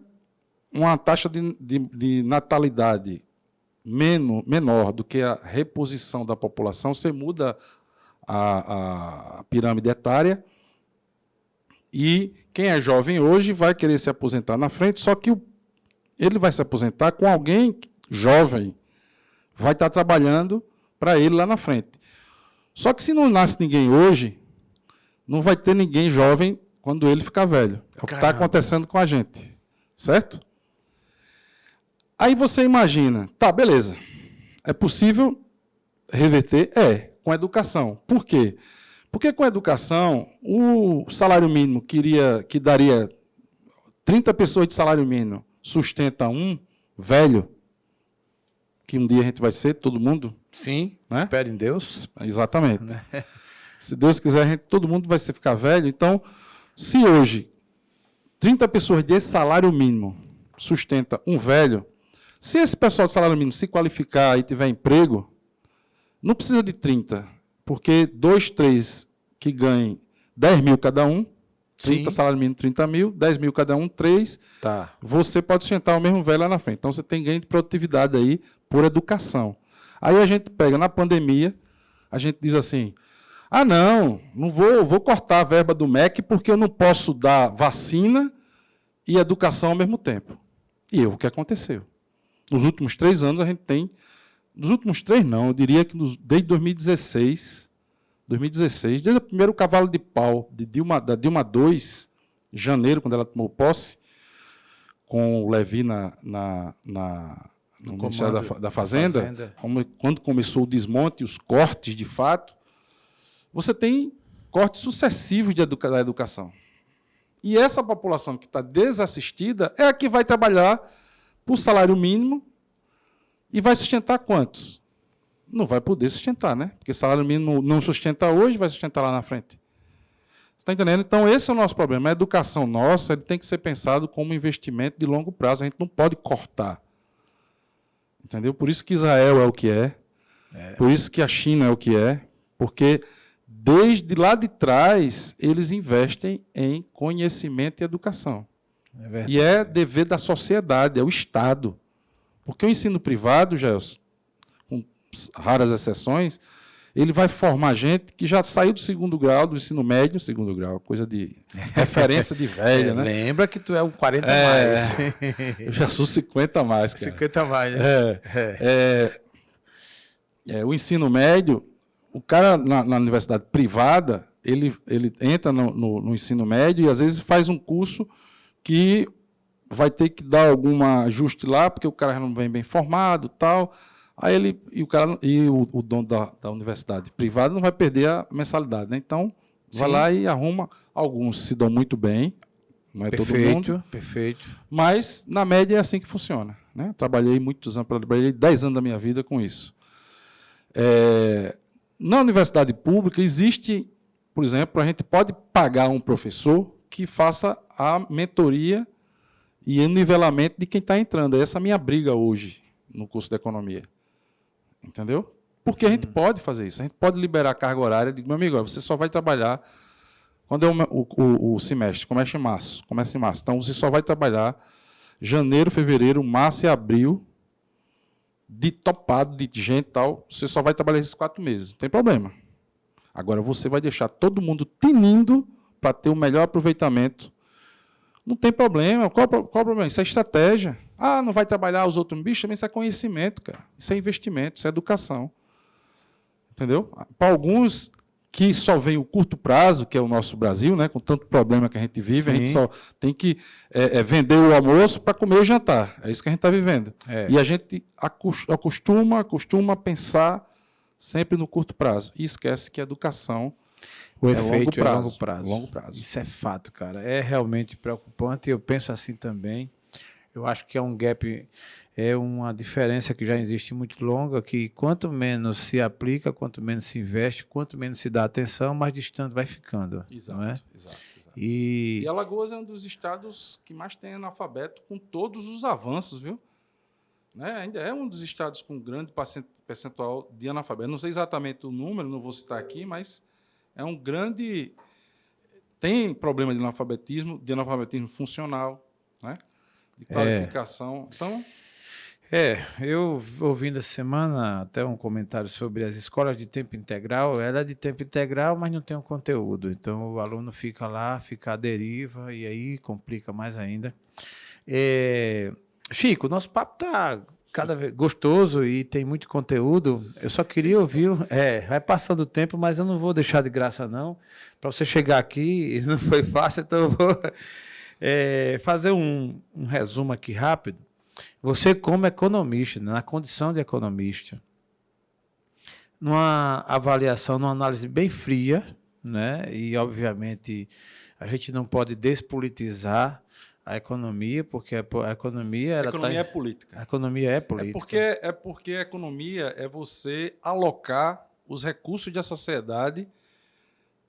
Speaker 2: uma taxa de natalidade menor do que a reposição da população, você muda a pirâmide etária, e quem é jovem hoje vai querer se aposentar na frente, só que ele vai se aposentar com alguém jovem, vai estar trabalhando para ele lá na frente. Só que se não nasce ninguém hoje, não vai ter ninguém jovem quando ele ficar velho. É o que está acontecendo com a gente. Certo? Aí você imagina, tá, beleza. É possível reverter? Com educação. Por quê? Porque com educação, o salário mínimo que daria 30 pessoas de salário mínimo, sustenta um velho, que um dia a gente vai ser, todo mundo.
Speaker 1: Sim,
Speaker 2: né?
Speaker 1: Espere em Deus.
Speaker 2: Exatamente. Se Deus quiser, todo mundo vai ficar velho. Então, se hoje 30 pessoas desse salário mínimo sustenta um velho, se esse pessoal de salário mínimo se qualificar e tiver emprego, não precisa de 30, porque 2, 3 que ganhem 10 mil cada um, 30
Speaker 1: Sim.
Speaker 2: salário mínimo, 30 mil, 10 mil cada um, 3,
Speaker 1: Tá.
Speaker 2: você pode sustentar o mesmo velho lá na frente. Então, você tem ganho de produtividade aí por educação. Aí a gente pega na pandemia, a gente diz assim, não vou cortar a verba do MEC porque eu não posso dar vacina e educação ao mesmo tempo. E o que aconteceu? Nos últimos 3 anos a gente tem, nos últimos 3 não, eu diria que desde 2016, desde o primeiro cavalo de pau da Dilma II, em janeiro, quando ela tomou posse, com o Levi no Ministério da Fazenda, quando começou o desmonte, os cortes de fato, você tem cortes sucessivos da educação. E essa população que está desassistida é a que vai trabalhar por salário mínimo e vai sustentar quantos? Não vai poder sustentar, né? Porque salário mínimo não sustenta hoje, vai sustentar lá na frente. Você está entendendo? Então, esse é o nosso problema. A educação nossa ele tem que ser pensado como um investimento de longo prazo. A gente não pode cortar. Entendeu? Por isso que Israel é o que é. Por isso que a China é o que é. Porque desde lá de trás, eles investem em conhecimento e educação. E é dever da sociedade, é o Estado. Porque o ensino privado, Gelson, com raras exceções, ele vai formar gente que já saiu do segundo grau, do ensino médio, segundo grau, coisa de referência de velha, né?
Speaker 1: Lembra que tu é um 40 mais.
Speaker 2: Eu já sou 50 a mais, cara.
Speaker 1: 50 mais, né?
Speaker 2: O ensino médio, o cara na universidade privada, ele entra no ensino médio e às vezes faz um curso que vai ter que dar algum ajuste lá, porque o cara não vem bem formado, tal. Aí o dono da universidade privada não vai perder a mensalidade, né? Então, vai lá e arruma. Alguns se dão muito bem, Não é todo mundo.
Speaker 1: Perfeito.
Speaker 2: Mas, na média, é assim que funciona. Né? Trabalhei muitos anos, trabalhei 10 anos da minha vida com isso. Na universidade pública, existe, por exemplo, a gente pode pagar um professor que faça a mentoria e o nivelamento de quem está entrando. Essa é a minha briga hoje no curso de economia. Entendeu? Porque a gente pode fazer isso. A gente pode liberar a carga horária. Digo, meu amigo, você só vai trabalhar quando é o semestre. Começa em março. Então, você só vai trabalhar janeiro, fevereiro, março e abril, de topado, de gente e tal. Você só vai trabalhar esses 4 meses. Não tem problema. Agora, você vai deixar todo mundo tinindo para ter o melhor aproveitamento. Não tem problema. Qual o problema? Isso é estratégia. Ah, não vai trabalhar os outros bichos? Também isso é conhecimento, cara. Isso é investimento, isso é educação. Entendeu? Para alguns que só vem o curto prazo, que é o nosso Brasil, né, com tanto problema que a gente vive, a gente só tem que vender o almoço para comer o jantar. É isso que a gente está vivendo. E a gente costuma pensar sempre no curto prazo. E esquece que a educação
Speaker 1: o efeito é longo prazo.
Speaker 2: Longo prazo.
Speaker 1: Isso é fato, cara. É realmente preocupante. Eu penso assim também. Eu acho que é um gap, é uma diferença que já existe muito longa, que quanto menos se aplica, quanto menos se investe, quanto menos se dá atenção, mais distante vai ficando.
Speaker 2: Exato,
Speaker 1: não é?
Speaker 2: Exato.
Speaker 1: E
Speaker 2: Alagoas é um dos estados que mais tem analfabeto com todos os avanços, viu? Né? Ainda é um dos estados com grande percentual de analfabeto. Não sei exatamente o número, não vou citar aqui, mas é um grande... Tem problema de analfabetismo funcional, né? De qualificação. Então...
Speaker 1: eu ouvindo essa semana até um comentário sobre as escolas de tempo integral. Ela é de tempo integral, mas não tem um conteúdo. Então, o aluno fica lá, fica à deriva, e aí complica mais ainda. Chico, nosso papo está cada vez gostoso e tem muito conteúdo. Eu só queria ouvir... vai passando o tempo, mas eu não vou deixar de graça, não. Para você chegar aqui, não foi fácil, então eu vou... fazer um resumo aqui rápido. Você, como economista, na condição de economista, numa avaliação, numa análise bem fria, né? E, obviamente, a gente não pode despolitizar a economia, porque a economia...
Speaker 2: A economia é política.
Speaker 1: A economia é política.
Speaker 2: É porque a economia é você alocar os recursos da sociedade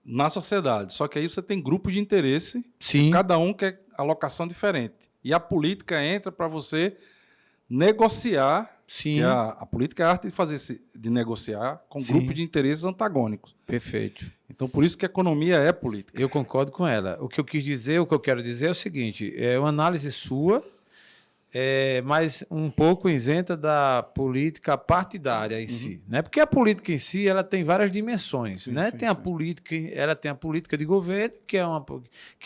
Speaker 2: na sociedade. Só que aí você tem grupos de interesse, cada um quer alocação diferente. E a política entra para você negociar. Que a política é a arte de negociar com grupos de interesses antagônicos.
Speaker 1: Perfeito.
Speaker 2: Então, por isso que a economia é política.
Speaker 1: Eu concordo com ela. O que eu quero dizer é o seguinte: é uma análise sua, mas um pouco isenta da política partidária em si, né? Porque a política em si ela tem várias dimensões, né? Tem a política de governo, que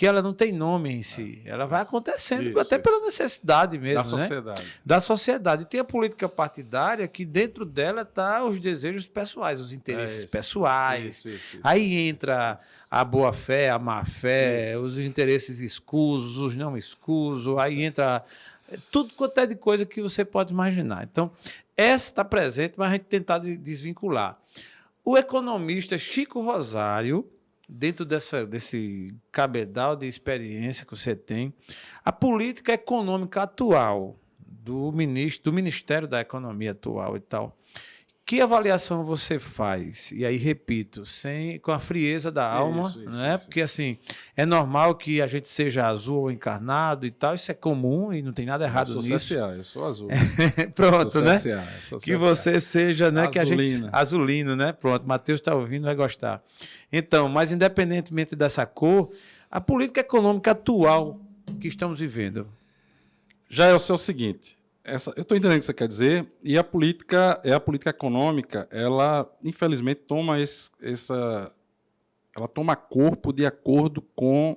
Speaker 1: ela não tem nome em si, ela vai acontecendo até pela necessidade mesmo,
Speaker 2: da sociedade.
Speaker 1: Né? Da sociedade. E tem a política partidária, que dentro dela tá os desejos pessoais, os interesses pessoais. Aí entra a boa fé, a má fé, os interesses escusos, os não escusos. Aí entra tudo quanto é de coisa que você pode imaginar. Então, essa está presente, mas a gente tentar desvincular. O economista Chico Rosário, dentro desse cabedal de experiência que você tem, a política econômica atual do Ministério da Economia atual e tal, que avaliação você faz? E aí, repito, com a frieza da alma, né? Porque, assim, é normal que a gente seja azul ou encarnado e tal, isso é comum e não tem nada errado nisso.
Speaker 2: Eu sou azul.
Speaker 1: Pronto,
Speaker 2: sou
Speaker 1: né?
Speaker 2: Que
Speaker 1: você seja, né?
Speaker 2: Azulino.
Speaker 1: Azulino, né? Pronto, Matheus está ouvindo, vai gostar. Então, mas independentemente dessa cor, a política econômica atual que estamos vivendo.
Speaker 2: Já é o seguinte... eu estou entendendo o que você quer dizer, e a política econômica, ela, infelizmente, ela toma corpo de acordo com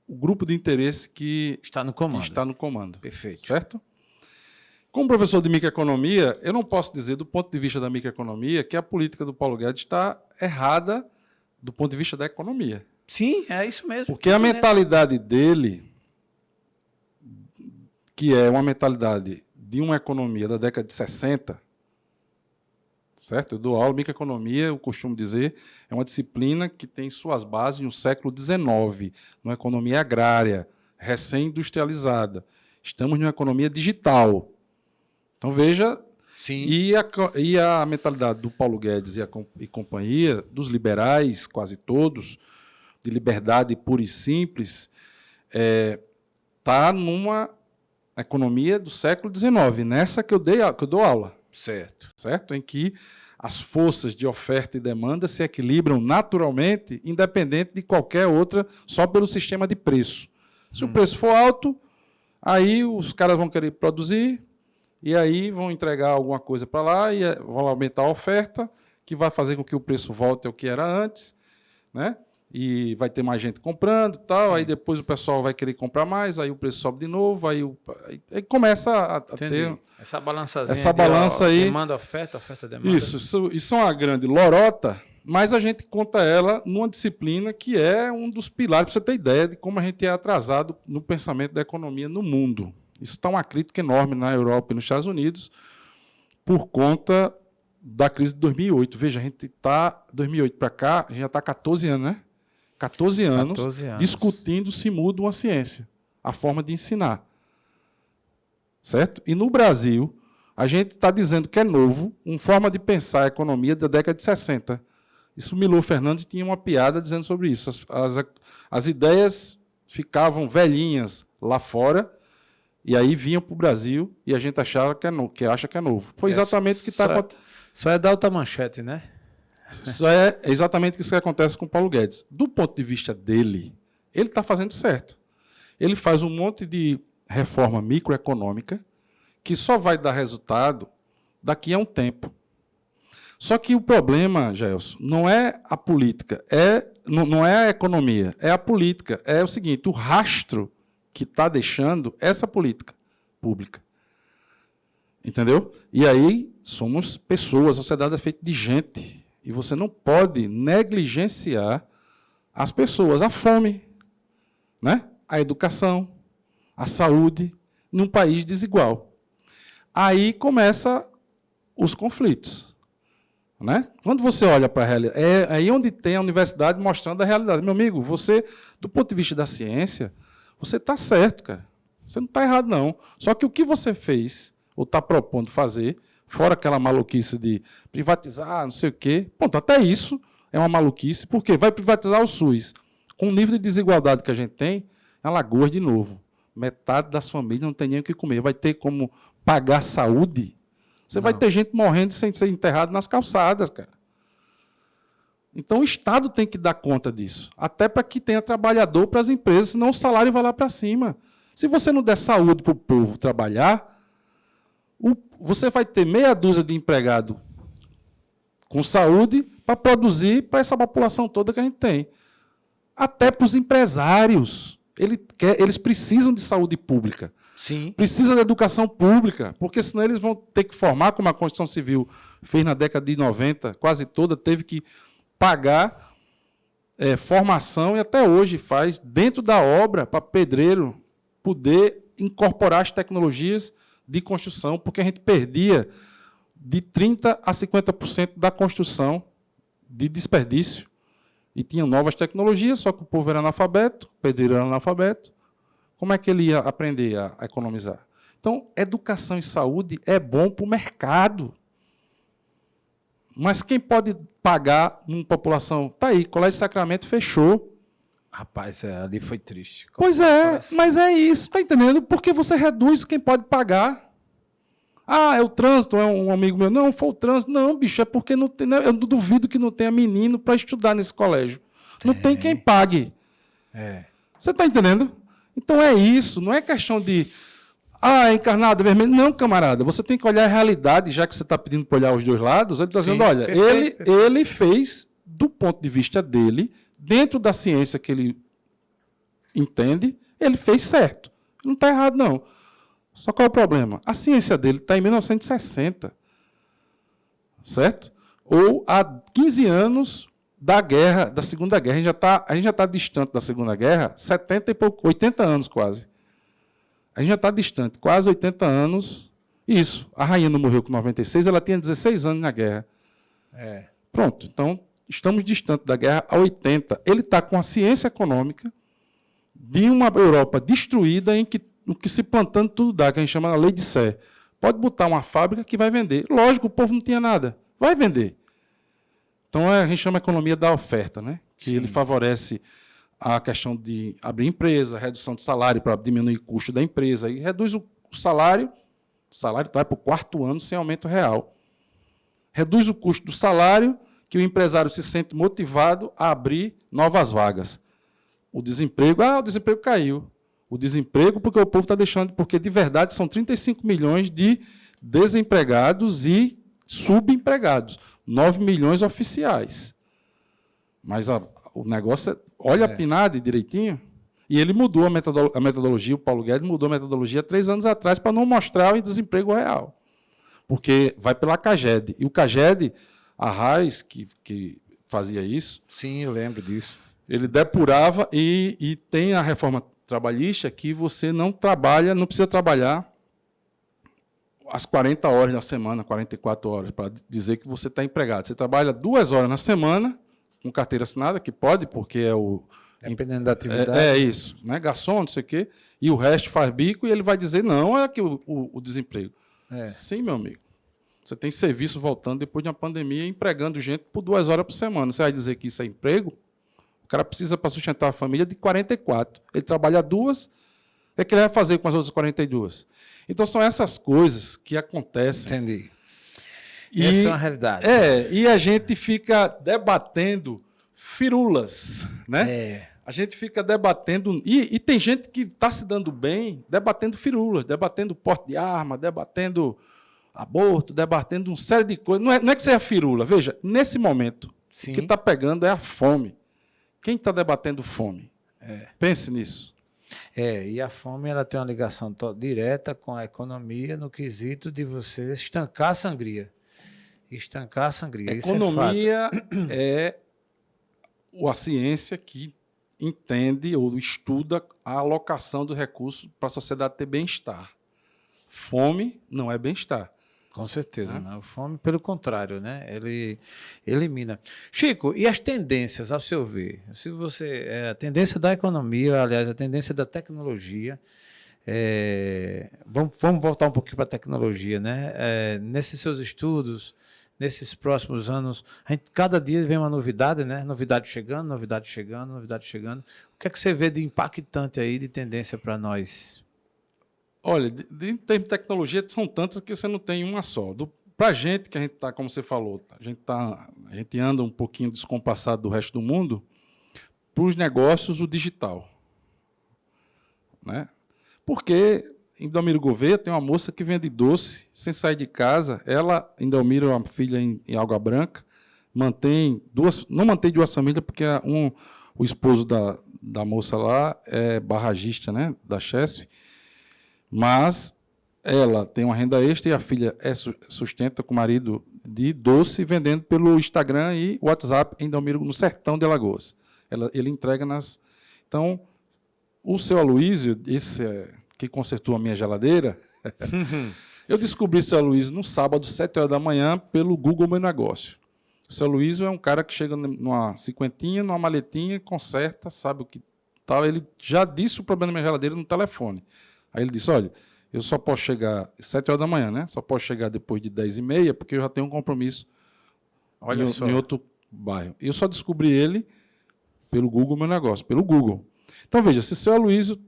Speaker 2: o grupo de interesse que
Speaker 1: está no comando.
Speaker 2: Perfeito. Certo? Como professor de microeconomia, eu não posso dizer, do ponto de vista da microeconomia, que a política do Paulo Guedes está errada do ponto de vista da economia.
Speaker 1: Sim, é isso mesmo.
Speaker 2: Porque a mentalidade dele, que é uma mentalidade de uma economia da década de 60, certo? Eu dou aula, microeconomia, eu costumo dizer, é uma disciplina que tem suas bases no século XIX, numa economia agrária, recém-industrializada. Estamos numa economia digital. Então, veja,
Speaker 1: Sim.
Speaker 2: e a mentalidade do Paulo Guedes e companhia, dos liberais, quase todos, de liberdade pura e simples, está numa economia do século XIX, nessa que eu dou aula. Certo? Em que as forças de oferta e demanda se equilibram naturalmente, independente de qualquer outra, só pelo sistema de preço. Se o preço for alto, aí os caras vão querer produzir, e aí vão entregar alguma coisa para lá, e vão aumentar a oferta, que vai fazer com que o preço volte ao que era antes, né? E vai ter mais gente comprando e tal, aí depois o pessoal vai querer comprar mais, aí o preço sobe de novo, aí começa a ter
Speaker 1: essa balançazinha,
Speaker 2: essa balança aí.
Speaker 1: Demanda, oferta, demanda.
Speaker 2: Isso é uma grande lorota, mas a gente conta ela numa disciplina que é um dos pilares, para você ter ideia de como a gente é atrasado no pensamento da economia no mundo. Isso está uma crítica enorme na Europa e nos Estados Unidos por conta da crise de 2008. Veja, a gente está, 2008 para cá, a gente já está 14 anos, né? 14 anos discutindo se muda uma ciência, a forma de ensinar. Certo? E no Brasil, a gente está dizendo que é novo, uma forma de pensar a economia da década de 60. Isso o Milor Fernandes tinha uma piada dizendo sobre isso. As ideias ficavam velhinhas lá fora, e aí vinham para o Brasil, e a gente achava que acha que é novo. Foi exatamente o que está acontecendo.
Speaker 1: Só é dar outra manchete, né?
Speaker 2: Isso é exatamente isso que acontece com o Paulo Guedes. Do ponto de vista dele, ele está fazendo certo. Ele faz um monte de reforma microeconômica que só vai dar resultado daqui a um tempo. Só que o problema, Gelson, não é a política, não é a economia, é a política. É o seguinte, o rastro que está deixando essa política pública. Entendeu? E aí somos pessoas, a sociedade é feita de gente. E você não pode negligenciar as pessoas, a fome, né? A educação, a saúde, num país desigual. Aí começam os conflitos. Né? Quando você olha para a realidade, é aí onde tem a universidade mostrando a realidade. Meu amigo, você, do ponto de vista da ciência, você está certo, cara. Você não está errado, não. Só que o que você fez, ou está propondo fazer, fora aquela maluquice de privatizar, não sei o quê. Ponto, até isso é uma maluquice, porque vai privatizar o SUS. Com o nível de desigualdade que a gente tem, é Alagoas de novo. Metade das famílias não tem nem o que comer. Vai ter como pagar saúde? Você vai ter gente morrendo sem ser enterrado nas calçadas, cara. Então o Estado tem que dar conta disso. Até para que tenha trabalhador para as empresas, senão o salário vai lá para cima. Se você não der saúde para o povo trabalhar, você vai ter meia dúzia de empregado com saúde para produzir para essa população toda que a gente tem. Até para os empresários. Eles precisam de saúde pública.
Speaker 1: Sim.
Speaker 2: Precisam de educação pública, porque senão eles vão ter que formar, como a Constituição Civil fez na década de 90, quase toda, teve que pagar formação, e até hoje faz, dentro da obra, para pedreiro poder incorporar as tecnologias de construção, porque a gente perdia de 30% a 50% da construção de desperdício. E tinha novas tecnologias, só que o povo era analfabeto, o pedreiro era analfabeto. Como é que ele ia aprender a economizar? Então, educação e saúde é bom para o mercado. Mas quem pode pagar numa população? Está aí, Colégio Sacramento fechou.
Speaker 1: Rapaz, ali foi triste.
Speaker 2: Pois é, mas é isso, está entendendo? Porque você reduz quem pode pagar. Ah, é o trânsito, é um amigo meu. Não, foi o trânsito. Não, bicho, é porque não tem, eu duvido que não tenha menino para estudar nesse colégio. Não tem quem pague. Você está entendendo? Então é isso, não é questão de encarnado, vermelho. Não, camarada, você tem que olhar a realidade, já que você está pedindo para olhar os dois lados, ele está dizendo, olha, ele fez, do ponto de vista dele, dentro da ciência que ele entende, ele fez certo. Não está errado, não. Só qual é o problema? A ciência dele está em 1960, certo? Ou há 15 anos da guerra, da Segunda Guerra. A gente já está distante da Segunda Guerra, 80 anos quase. A gente já está distante, quase 80 anos. Isso, a rainha não morreu com 96, ela tinha 16 anos na guerra. Pronto, então estamos distantes da guerra há 80. Ele está com a ciência econômica de uma Europa destruída em que o que se plantando tudo dá, que a gente chama a lei de Sé. Pode botar uma fábrica que vai vender. Lógico, o povo não tinha nada. Vai vender. Então, a gente chama a economia da oferta, né? Que ele favorece a questão de abrir empresa, redução de salário para diminuir o custo da empresa. E reduz o salário vai para o 4º ano sem aumento real. Reduz o custo do salário, que o empresário se sente motivado a abrir novas vagas. O desemprego caiu. O desemprego porque o povo está deixando, porque de verdade são 35 milhões de desempregados e subempregados, 9 milhões oficiais. Mas o negócio é, olha a PNAD direitinho, e ele mudou a metodologia, o Paulo Guedes mudou a metodologia 3 anos atrás para não mostrar o desemprego real. Porque vai pela CAGED. E o CAGED, a Raiz, que fazia isso...
Speaker 1: Sim, eu lembro disso.
Speaker 2: Ele depurava e tem a reforma trabalhista que você não precisa trabalhar as 40 horas na semana, 44 horas, para dizer que você está empregado. Você trabalha 2 horas na semana, com carteira assinada, que pode, porque é o...
Speaker 1: Dependendo da atividade.
Speaker 2: É isso, né? Garçom, não sei o quê, e o resto faz bico, e ele vai dizer, não, é aqui o desemprego. Sim, meu amigo. Você tem serviço voltando depois de uma pandemia, empregando gente por 2 horas por semana. Você vai dizer que isso é emprego? O cara precisa, para sustentar a família, de 44. Ele trabalha 2, o que ele vai fazer com as outras 42? Então, são essas coisas que acontecem.
Speaker 1: Entendi. Essa é uma realidade.
Speaker 2: E a gente fica debatendo firulas, né? A gente fica debatendo... E tem gente que está se dando bem debatendo firulas, debatendo porte de arma, debatendo aborto, debatendo uma série de coisas. Não é que seja firula. Veja, nesse momento, o que está pegando é a fome. Quem está debatendo fome? Pense nisso.
Speaker 1: E a fome ela tem uma ligação direta com a economia no quesito de você estancar a sangria. Estancar a sangria.
Speaker 2: Economia é a ciência que entende ou estuda a alocação do recurso para a sociedade ter bem-estar. Fome não é bem-estar.
Speaker 1: Com certeza, né? A fome, pelo contrário, né? Ele elimina. Chico, e as tendências, ao seu ver? Se você, a tendência da economia, aliás, a tendência da tecnologia, vamos voltar um pouquinho para a tecnologia, né? Nesses seus estudos, nesses próximos anos, cada dia vem uma novidade, né? Novidade chegando, novidade chegando, novidade chegando. O que é que você vê de impactante aí, de tendência para nós?
Speaker 2: Olha, em termos de tecnologia, são tantas que você não tem uma só. Para a gente, que a gente está, como você falou, a gente anda um pouquinho descompassado do resto do mundo, para os negócios, o digital. Né? Porque em Delmiro Gouveia tem uma moça que vende doce sem sair de casa. Ela, em Delmiro, é uma filha em Água Branca, não mantém 2 famílias, porque o esposo da moça lá é barragista, né, da Chesf. Mas ela tem uma renda extra e a filha sustenta com o marido de doce, vendendo pelo Instagram e WhatsApp em Delmiro, no sertão de Alagoas. Ele entrega nas... Então, o seu Aloysio, esse que consertou a minha geladeira, eu descobri o seu Aloysio no sábado, 7 horas da manhã, pelo Google Meu Negócio. O seu Aloysio é um cara que chega numa cinquentinha, numa maletinha, conserta, sabe o que tal. Ele já disse o problema da minha geladeira no telefone. Aí ele disse, olha, eu só posso chegar 7 horas da manhã, né? Só posso chegar depois de 10h30, porque eu já tenho um compromisso em outro bairro. E eu só descobri ele pelo Google Meu Negócio, pelo Google. Então, veja, se o seu Aloysio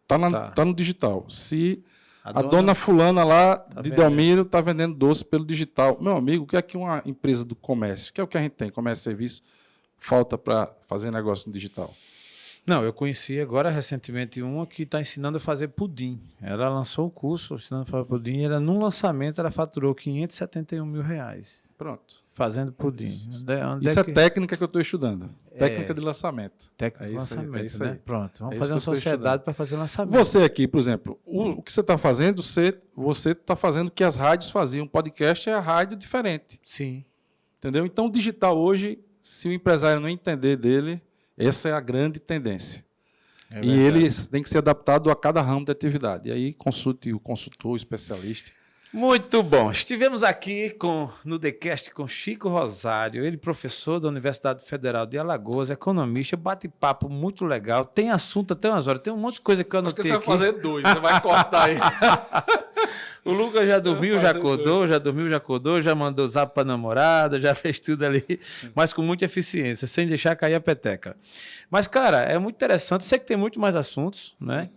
Speaker 2: está no digital, se a dona fulana lá de Delmiro está vendendo doce pelo digital, meu amigo, o que é que uma empresa do comércio, que é o que a gente tem, comércio e serviço, falta para fazer negócio no digital?
Speaker 1: Não, eu conheci agora recentemente uma que está ensinando a fazer pudim. Ela lançou o curso ensinando a fazer pudim e num lançamento ela faturou R$571 mil.
Speaker 2: Pronto.
Speaker 1: Fazendo pudim.
Speaker 2: Isso é técnica que eu estou estudando. Técnica de lançamento.
Speaker 1: Técnica de lançamento,
Speaker 2: isso aí.
Speaker 1: né? Pronto, vamos fazer uma sociedade para fazer lançamento.
Speaker 2: Você aqui, por exemplo, o que você está fazendo, você está fazendo o que as rádios faziam. Um podcast é a rádio diferente.
Speaker 1: Sim.
Speaker 2: Entendeu? Então, o digital hoje, se o empresário não entender dele, essa é a grande tendência. E ele tem que ser adaptado a cada ramo de atividade. E aí consulte o consultor, o especialista.
Speaker 1: Muito bom. Estivemos aqui no TheCast com Chico Rosário, ele professor da Universidade Federal de Alagoas, economista, bate-papo muito legal, tem assunto até umas horas, tem um monte de coisa que eu
Speaker 2: Acho
Speaker 1: anotei
Speaker 2: que você vai
Speaker 1: aqui.
Speaker 2: fazer 2, você vai cortar aí.
Speaker 1: O Lucas já dormiu, já acordou, já mandou zap para namorada, já fez tudo ali, mas com muita eficiência, sem deixar cair a peteca. Mas, cara, é muito interessante, sei que tem muito mais assuntos, né?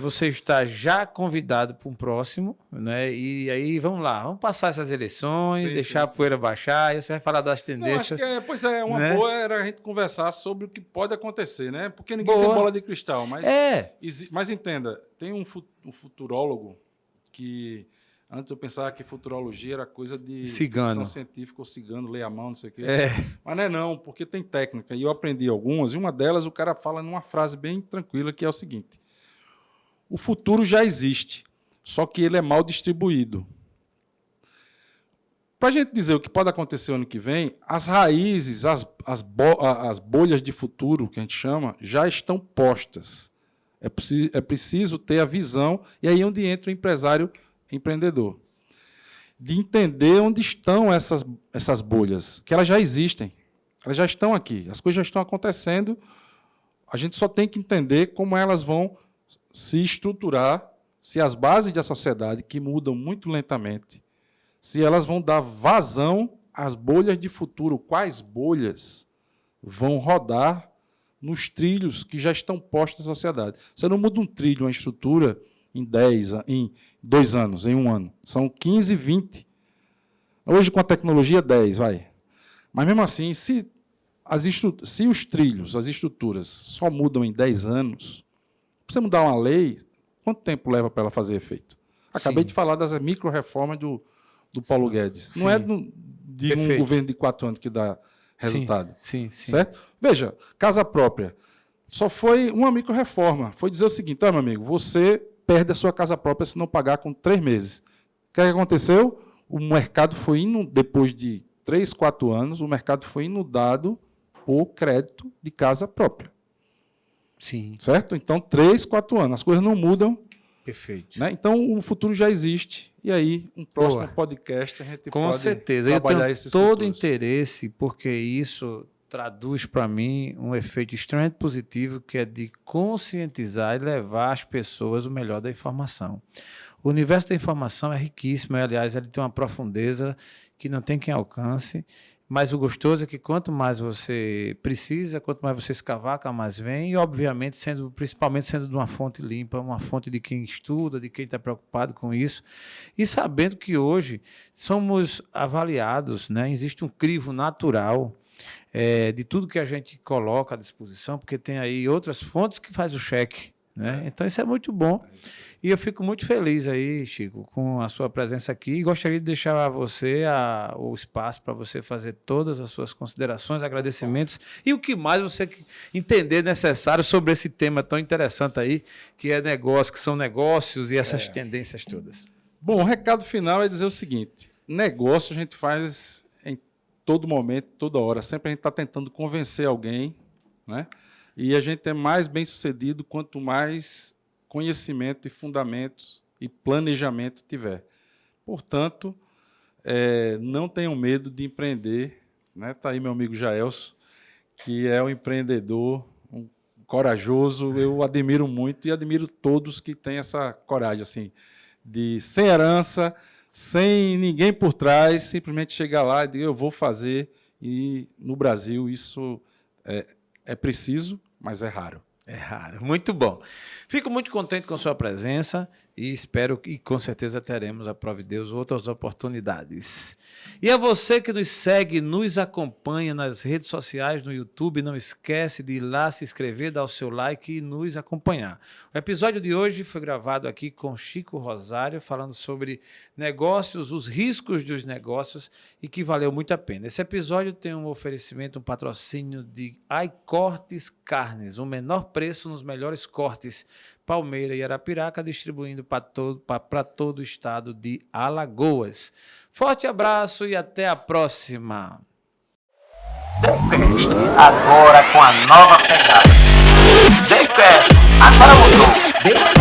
Speaker 1: Você está já convidado para um próximo, né? E aí, vamos lá, vamos passar essas eleições, deixar a poeira baixar, aí você vai falar das tendências.
Speaker 2: Não, acho que uma
Speaker 1: né?
Speaker 2: boa era a gente conversar sobre o que pode acontecer, né? Porque ninguém tem bola de cristal, mas entenda, tem um futurólogo que antes eu pensava que futurologia era coisa de ficção científica ou cigano, ler a mão, não sei o quê. Mas não, porque tem técnica. E eu aprendi algumas, e uma delas o cara fala numa frase bem tranquila, que é o seguinte: o futuro já existe, só que ele é mal distribuído. Para a gente dizer o que pode acontecer ano que vem, as raízes, as bolhas de futuro, que a gente chama, já estão postas. É preciso ter a visão, e aí é onde entra o empreendedor, de entender onde estão essas bolhas, que elas já existem, elas já estão aqui, as coisas já estão acontecendo, a gente só tem que entender como elas vão se estruturar, se as bases da sociedade, que mudam muito lentamente, se elas vão dar vazão às bolhas de futuro, quais bolhas vão rodar nos trilhos que já estão postos na sociedade. Você não muda um trilho, uma estrutura, em 2 anos, em 1 ano. São 15, 20. Hoje, com a tecnologia, 10, vai. Mas, mesmo assim, se os trilhos, as estruturas, só mudam em 10 anos, para você mudar uma lei, quanto tempo leva para ela fazer efeito? Acabei de falar das micro-reformas do Paulo Guedes. Não é de um governo de 4 anos que dá resultado.
Speaker 1: Sim.
Speaker 2: Certo? Veja, casa própria. Só foi uma micro-reforma. Foi dizer o seguinte: meu amigo, você perde a sua casa própria se não pagar com 3 meses. O que aconteceu? O mercado foi depois de 3, 4 anos, o mercado foi inundado por crédito de casa própria.
Speaker 1: Sim.
Speaker 2: Certo? Então, 3, 4 anos. As coisas não mudam.
Speaker 1: Perfeito.
Speaker 2: Né? Então, o futuro já existe. E aí, um próximo podcast, a gente
Speaker 1: com
Speaker 2: pode
Speaker 1: certeza.
Speaker 2: trabalhar
Speaker 1: esses futuros. Todo
Speaker 2: futuros.
Speaker 1: Interesse, porque isso traduz para mim um efeito extremamente positivo, que é de conscientizar e levar às pessoas o melhor da informação. O universo da informação é riquíssimo, aliás, ele tem uma profundeza que não tem quem alcance, mas o gostoso é que quanto mais você precisa, quanto mais você escavaca, mais vem, e obviamente, principalmente sendo de uma fonte limpa, uma fonte de quem estuda, de quem está preocupado com isso, e sabendo que hoje somos avaliados, né? Existe um crivo natural de tudo que a gente coloca à disposição, porque tem aí outras fontes que faz o cheque, né? Então isso é muito bom, e eu fico muito feliz aí, Chico, com a sua presença aqui, e gostaria de deixar a você o espaço para você fazer todas as suas considerações, agradecimentos, e o que mais você entender necessário sobre esse tema tão interessante aí, que é negócio, que são negócios e essas tendências todas.
Speaker 2: Bom, o recado final é dizer o seguinte: negócio a gente faz em todo momento, toda hora, sempre a gente está tentando convencer alguém, né? E a gente é mais bem-sucedido quanto mais conhecimento e fundamentos e planejamento tiver. Portanto, não tenham medo de empreender. Está aí meu amigo Jaelso, que é um empreendedor, um corajoso. Eu admiro muito e admiro todos que têm essa coragem, assim, de sem herança, sem ninguém por trás, simplesmente chegar lá e dizer: eu vou fazer. E no Brasil isso é preciso, mas é raro.
Speaker 1: É raro. Muito bom. Fico muito contente com sua presença e espero que, com certeza, teremos, a prova de Deus, outras oportunidades. E a você que nos segue, nos acompanha nas redes sociais, no YouTube, não esquece de ir lá se inscrever, dar o seu like e nos acompanhar. O episódio de hoje foi gravado aqui com Chico Rosário, falando sobre negócios, os riscos dos negócios, e que valeu muito a pena. Esse episódio tem um oferecimento, um patrocínio de iCortes Carnes, o menor preço nos melhores cortes, Palmeira e Arapiraca, distribuindo para todo o estado de Alagoas. Forte abraço e até a próxima.
Speaker 3: TheCast, agora com a nova pegada. TheCast, agora mudou.